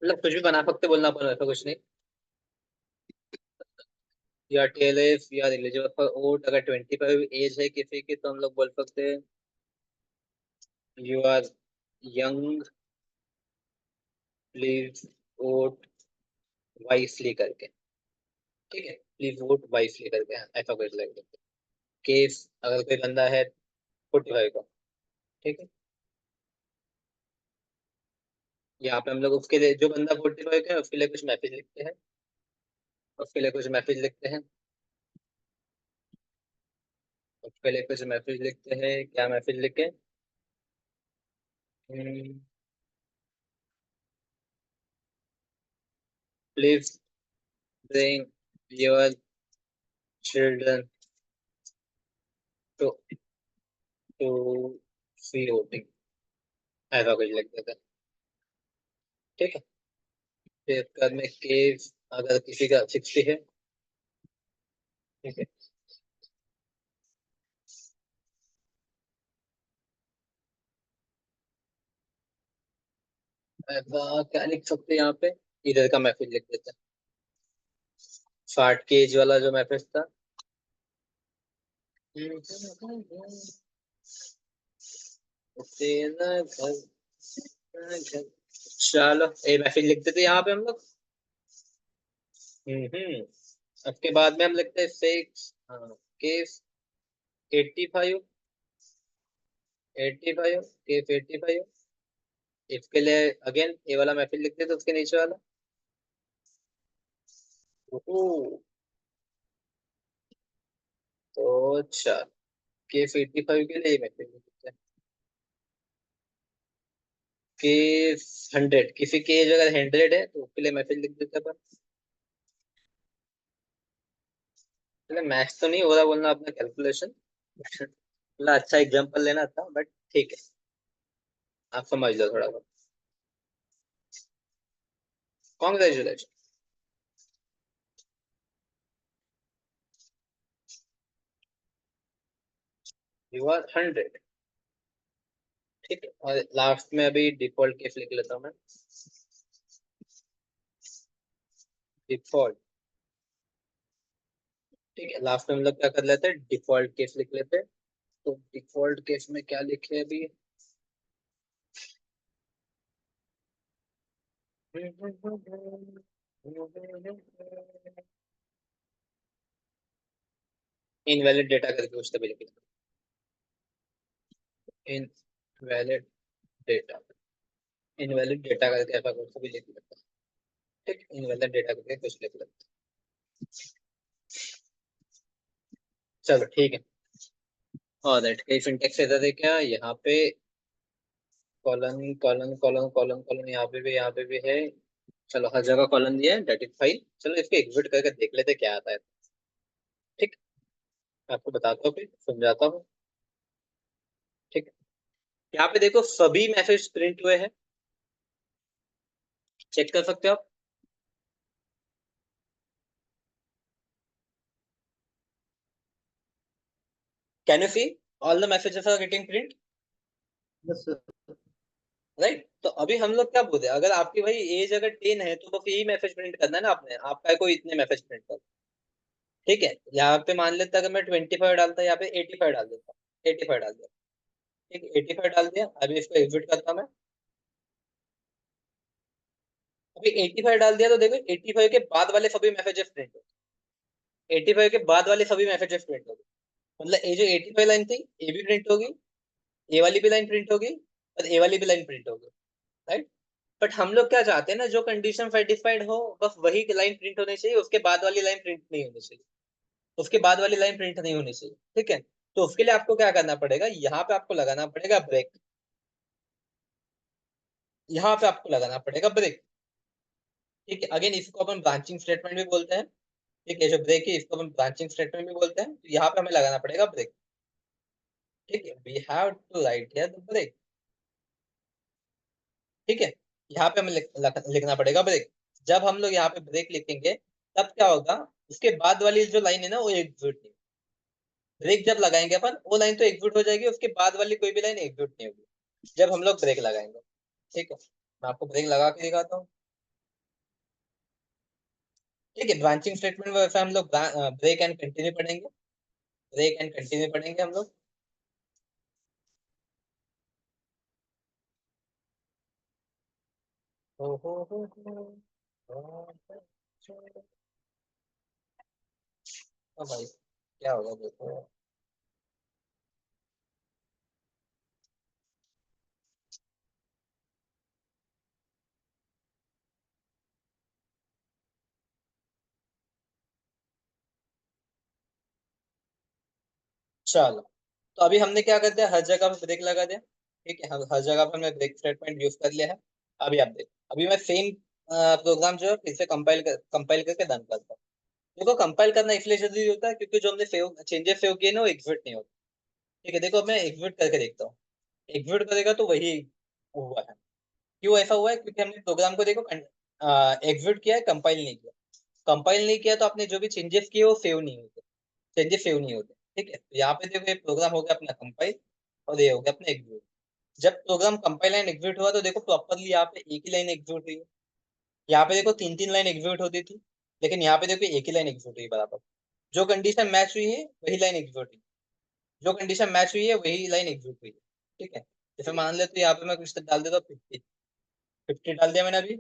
मतलब कुछ भी बना सकते, बोलना अपन, ऐसा कुछ नहीं। या टीएलएफ या एलिजिबल फॉर वोट, अगर 25 एज है किसी की तो हम लोग बोल सकते हैं you are young, please vote wisely करके। ठीक है, प्लीज वोट वाइसली करके, ऐसा कुछ लग देते। केस अगर कोई बंदा है 45 का, ठीक है, यहाँ पे हम लोग उसके लिए, जो बंदा 45 का है उसके लिए कुछ मैसेज लिखते हैं, उसके लिए कुछ मैसेज लिखते हैं, उसके लिए कुछ मैसेज लिखते हैं। क्या मैसेज लिखे? Please bring your children to to see voting, ऐसा कुछ लिख देते हैं। ठीक है, फिर इसके बाद में केस अगर किसी का 60 है, ठीक है, ऐसा क्या लिख सकते हैं यहाँ पे? इधर का मैसेज लिख देते हैं, 60 के एज वाला जो मैसेज था। तेरा घर, तेरा घर। चलो ये मैसेज लिख देते हैं यहाँ पे हम लोग। हम्म। उसके बाद में हम लिखते हैं 6, हाँ, केस 85, 85, केस 85। इसके लिए अगेन ये वाला मैसेज लिख देते उसके नीचे वाला। ओहो, तो अच्छा, केस 85 के लिए मैसेज लिख देते हैं। केस 100, किसी की एज अगर 100 है तो उसके लिए मैसेज लिख देते हैं अपन। मतलब मैथ्स तो नहीं हो रहा बोलना अपना, कैलकुलेशन मतलब अच्छा एग्जांपल लेना था, बट ठीक है, आप समझ लो थोड़ा बहुत। Congratulation, you are 100। ठीक है, और लास्ट में अभी डिफॉल्ट केस लिख लेता हूँ मैं। डिफॉल्ट, ठीक है, लास्ट में हम लोग क्या कर लेते हैं, डिफॉल्ट केस लिख लेते हैं। तो डिफॉल्ट केस में क्या लिखे अभी? इनवैलिड डेटा करके कुछ तो भी लिख लेते हैं। इनवैलिड डेटा, इनवैलिड डेटा करके ऐसा कुछ तो भी लिख लेते हैं। ठीक, इनवैलिड डेटा करके कुछ लिख लेते हैं। चलो ठीक है, और दैट कई सिंटेक्स इधर है क्या यहाँ पे? Colon colon colon colon colon, यहाँ पे भी है। चलो हर जगह कॉलन दिया है, डेट इज फाइल। चलो इसको एग्जिट करके देख लेते क्या आता है। ठीक, मैं आपको बताता हूँ फिर समझाता हूँ। ठीक है, यहाँ पे देखो सभी मैसेज प्रिंट हुए हैं, चेक कर सकते हो आप। Can you see all the messages are getting print? Yes sir. Right, तो अभी हम लोग क्या बोलते हैं, अगर आपकी भाई एज अगर 10 है तो बस यही मैसेज प्रिंट करना है ना आपने, आपका कोई इतने मैसेज प्रिंट कर। ठीक है, यहाँ पे मान लेता अगर मैं 25 डालता, यहाँ पे 85 डाल देता, 85 डाल दिया। ठीक है, 85 डाल दिया, अभी इसको एग्जिट करता हूं मैं। अभी 85 डाल दिया तो देखो 85 के बाद वाले सभी मैसेजेस प्रिंट हो, 85 के बाद वाले सभी मैसेजेस प्रिंट हो गए। मतलब ये जो 85 लाइन थी ये भी प्रिंट होगी, ये वाली भी लाइन प्रिंट होगी, और ये वाली भी लाइन प्रिंट होगी। राइट, बट हम लोग क्या चाहते हैं ना, जो कंडीशन सेटिस्फाइड हो बस वही लाइन प्रिंट होनी चाहिए, उसके बाद वाली लाइन प्रिंट नहीं होनी चाहिए, उसके बाद वाली लाइन प्रिंट नहीं होनी चाहिए। ठीक है, तो उसके लिए आपको क्या करना पड़ेगा, यहाँ पे आपको लगाना पड़ेगा ब्रेक, यहाँ पे आपको लगाना पड़ेगा ब्रेक। ठीक है, अगेन इसको अपन ब्रांचिंग स्टेटमेंट भी बोलते हैं। ठीक है, जो ब्रेक है इसको अपन ब्रांचिंग स्टेटमेंट भी बोलते हैं, तो यहाँ पे हमें लगाना पड़ेगा ब्रेक। ठीक है, we have to write here the break. ठीक है, यहाँ पे हमें लिखना पड़ेगा ब्रेक। जब हम लोग यहाँ पे ब्रेक लिखेंगे तब क्या होगा, उसके बाद वाली जो लाइन है ना वो एग्जीक्यूट नहीं, ब्रेक जब लगाएंगे अपन वो लाइन तो एग्जीक्यूट हो जाएगी, उसके बाद वाली कोई भी लाइन एग्जीक्यूट नहीं होगी जब हम लोग ब्रेक लगाएंगे। ठीक है, मैं आपको ब्रेक लगा के दिखाता हूँ। ठीक है, ब्रांचिंग स्टेटमेंट में वैसे हम लोग ब्रेक एंड कंटिन्यू पढ़ेंगे, ब्रेक एंड कंटिन्यू पढ़ेंगे हम लोग। भाई क्या होगा देखो। चलो, तो अभी हमने क्या कर दिया, हर जगह पे ब्रेक लगा दिया। ठीक है, हर जगह पर हमने ब्रेक स्टेटमेंट यूज कर लिया है। अभी आप देखो, अभी मैं सेम प्रोग्राम जो है फिर से कंपाइल करके रन करता हूँ। देखो, कंपाइल करना इसलिए जरूरी होता है क्योंकि जो हमने चेंजेस सेव किए ना वो एग्जीक्यूट नहीं होते। ठीक है, देखो मैं एग्जीक्यूट करके देखता हूँ, एग्जीक्यूट करेगा तो वही हुआ है। क्यों ऐसा हुआ है, क्योंकि हमने प्रोग्राम को देखो एग्जीक्यूट किया है, कंपाइल नहीं किया। कंपाइल नहीं किया तो आपने जो भी चेंजेस किए वो सेव नहीं होते, चेंजेस सेव नहीं होते। ठीक है, तो यहाँ पे देखो ये प्रोग्राम हो गया अपना कंपाइल और ये हो गया अपना एग्जीक्यूट। जब प्रोग्राम कंपाइल एंड एग्जीक्यूट हुआ तो देखो प्रॉपरली यहाँ पे एक ही लाइन एग्जीक्यूट हुई है। यहाँ पे देखो तीन तीन लाइन एग्जीक्यूट होती थी, लेकिन यहाँ पे देखो एक ही लाइन एग्जीक्यूट हुई बराबर। जो कंडीशन मैच हुई है वही लाइन एग्जीक्यूट हुई, जो कंडीशन मैच हुई है वही लाइन एग्जीक्यूट हुई है। ठीक है, जैसे मान ले तो यहाँ पे मैं कुछ डाल देता हूँ 50, 50 डाल दिया मैंने अभी,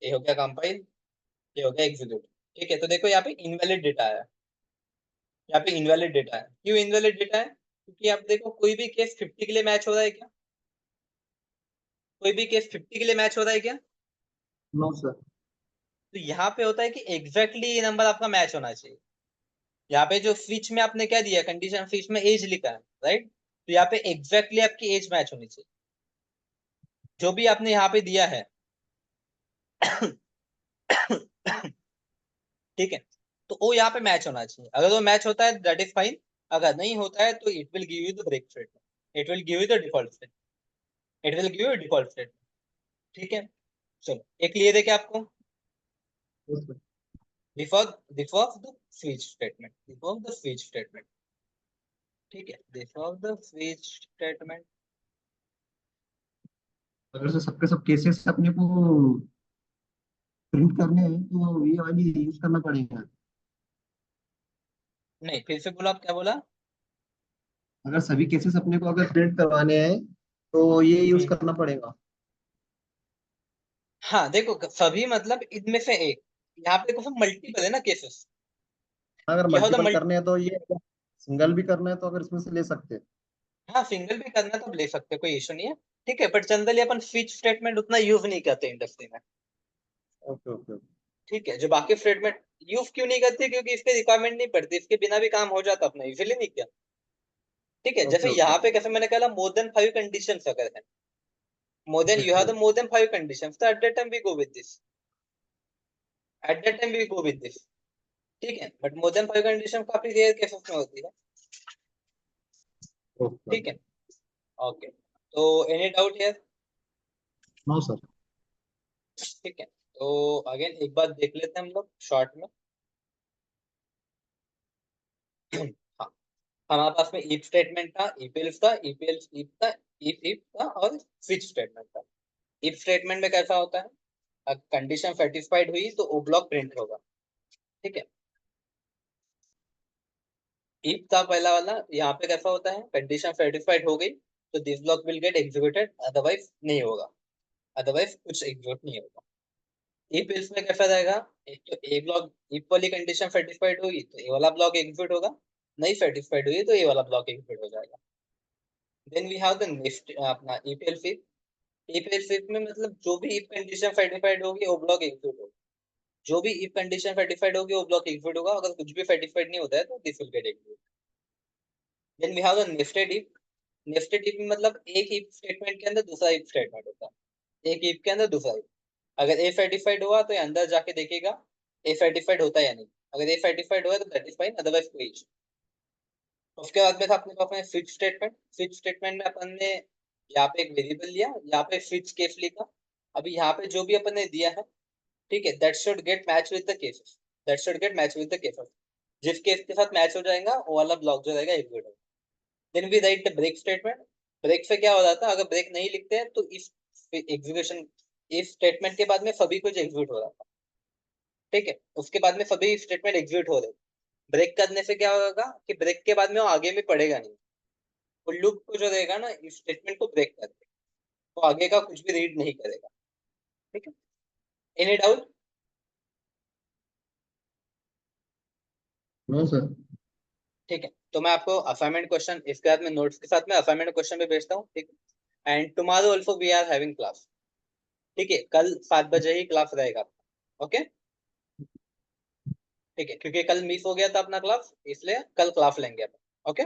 ये हो गया कंपाइल, ये हो गया एग्जीक्यूट। ठीक है, तो देखो यहाँ पे इनवैलिड डेटा आया, यहाँ पे इनवैलिड डेटा है। क्यों इनवैलिड डेटा है, क्योंकि आप देखो कोई भी केस 50 के लिए मैच हो रहा है क्या, कोई भी केस 50 के लिए मैच हो रहा है क्या। No sir. तो यहाँ पे होता है कि एग्जैक्टली ये नंबर आपका मैच होना चाहिए। यहाँ पे जो स्विच में आपने क्या दिया, कंडीशन स्विच में एज लिखा है, राइट, तो यहाँ पे एग्जैक्टली आपकी एज मैच होनी चाहिए, जो भी आपने यहाँ पे दिया है। ठीक है, तो वो यहाँ पे मैच होना चाहिए, अगर वो मैच होता है दैट इज फाइन, अगर नहीं होता है तो it will give you the break statement, it will give you the default state, it will give you default state. ठीक है, चलो एक क्लियर है क्या आपको, yes sir. Before before the switch statement, before the switch statement. ठीक है, बिफोर द स्विच स्टेटमेंट। अगर से सबके सब केसेस अपने को प्रिंट करने हैं तो ये वाली यूज करना पड़ेगा। नहीं, फिर से बोला, आप क्या बोला। अगर सभी केसेस अपने को अगर प्रिंट करवाने हैं तो ये यूज हम्म, करना पड़ेगा। हाँ देखो, सभी मतलब इनमें से एक, यहाँ पे देखो मल्टीपल है ना केसेस, अगर क्या होता मल्टीपल मल्टी, करने हैं तो ये, सिंगल भी करना है तो अगर इसमें से ले सकते हैं। हाँ सिंगल भी करना तो ले सकते, कोई इशू नहीं है। ठीक है, but generally upon switch statement उतना यूज नहीं करते इंडस्ट्री में। Okay okay okay. ठीक है, जो बाकी स्टेटमेंट यूज क्यों नहीं करते, क्योंकि इसके रिक्वायरमेंट नहीं पड़ती, इसके बिना भी काम हो जाता अपना, इजीली नहीं किया। ठीक है, ओके जैसे ओके यहाँ पे कैसे मैंने कहा मोर देन 5 कंडीशन अगर है, more than you have the more than 5 condition, तो at that time we go with this, at that time we go with this. ठीक है, बट मोर देन 5 कंडीशन काफी रेयर केसेस में होती है। ओके। ठीक है, ओके, तो एनी डाउट है। No sir. ठीक है, तो अगेन एक बार देख लेते हैं हम लोग शॉर्ट में। हाँ, हमारे पास में इफ स्टेटमेंट था, इफ एल्स था, इफ एल्स इफ था, इफ था और स्विच स्टेटमेंट था। इफ स्टेटमेंट में कैसा होता है, कंडीशन सेटिस्फाइड हुई तो ओ ब्लॉक प्रिंट होगा। ठीक है, इफ था पहला वाला, यहाँ पे कैसा होता है, कंडीशन सेटिस्फाइड हो गई तो this block will get executed, otherwise नहीं होगा, अदरवाइज कुछ एग्जीक्यूट नहीं होगा। इफ एल्स में कैसा रहेगा, एक तो ए ब्लॉक, इफ वाली कंडीशन सेटिस्फाइड हुई तो ए वाला ब्लॉक एग्जीक्यूट होगा, नहीं सेटिस्फाइड हुई तो ए वाला ब्लॉक एग्जीक्यूट हो जाएगा। Then we have the next अपना if else if, if if में मतलब जो भी इफ कंडीशन सेटिस्फाइड होगी वो ब्लॉक एग्जीक्यूट होगा, जो भी इफ कंडीशन सेटिस्फाइड होगी वो ब्लॉक एग्जीक्यूट होगा, अगर कुछ भी सेटिस्फाइड नहीं होता है तो this will get execute. Then we have the nested if. Nested if मतलब एक इफ स्टेटमेंट के अंदर दूसरा इफ स्टेटमेंट होता है, एक इफ के अंदर दूसरा इफ। अगर ए सेटिस्फाइड हुआ तो ये अंदर जाके देखेगा ए सेटिस्फाइड होता है या नहीं, अगर ए सेटिस्फाइड हुआ तो दैट इज फाइन, अदरवाइज कोई इशू। उसके बाद में था अपने पास में स्विच स्टेटमेंट। स्विच स्टेटमेंट में अपन ने यहाँ पे एक वेरिएबल लिया, यहाँ पे स्विच केस लिखा। अभी यहाँ पे जो भी अपन ने दिया है, ठीक है, that should get match with the cases, that should get match with the cases. जिस केस के साथ मैच हो जाएगा वो वाला ब्लॉक जो रहेगा एग्जीक्यूट होगा। Then we write the break statement. Break से क्या हो जाता है, अगर ब्रेक नहीं लिखते हैं तो इस एग्जीक्यूशन, इस स्टेटमेंट के बाद में सभी कुछ एग्जीक्यूट हो रहा था, ठीक है, उसके बाद में सभी स्टेटमेंट एग्जीक्यूट हो रहे। ब्रेक करने से क्या होगा कि ब्रेक के बाद में वो आगे में पढ़ेगा नहीं, वो लूप को जो रहेगा ना इस स्टेटमेंट को ब्रेक करके वो आगे का कुछ भी रीड नहीं करेगा, ठीक है। Any doubt? No sir. ठीक है, तो मैं आपको असाइनमेंट क्वेश्चन इसके बाद में नोट्स के साथ में असाइनमेंट क्वेश्चन भी भेजता हूँ, ठीक है। And tomorrow also we are having class, ठीक है, कल 7 बजे ही क्लास रहेगा, ओके, ठीक है, क्योंकि कल मिस हो गया था अपना क्लास, इसलिए कल क्लास लेंगे अपन, ओके।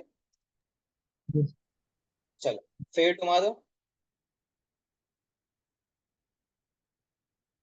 चलो, फिर टुमारो।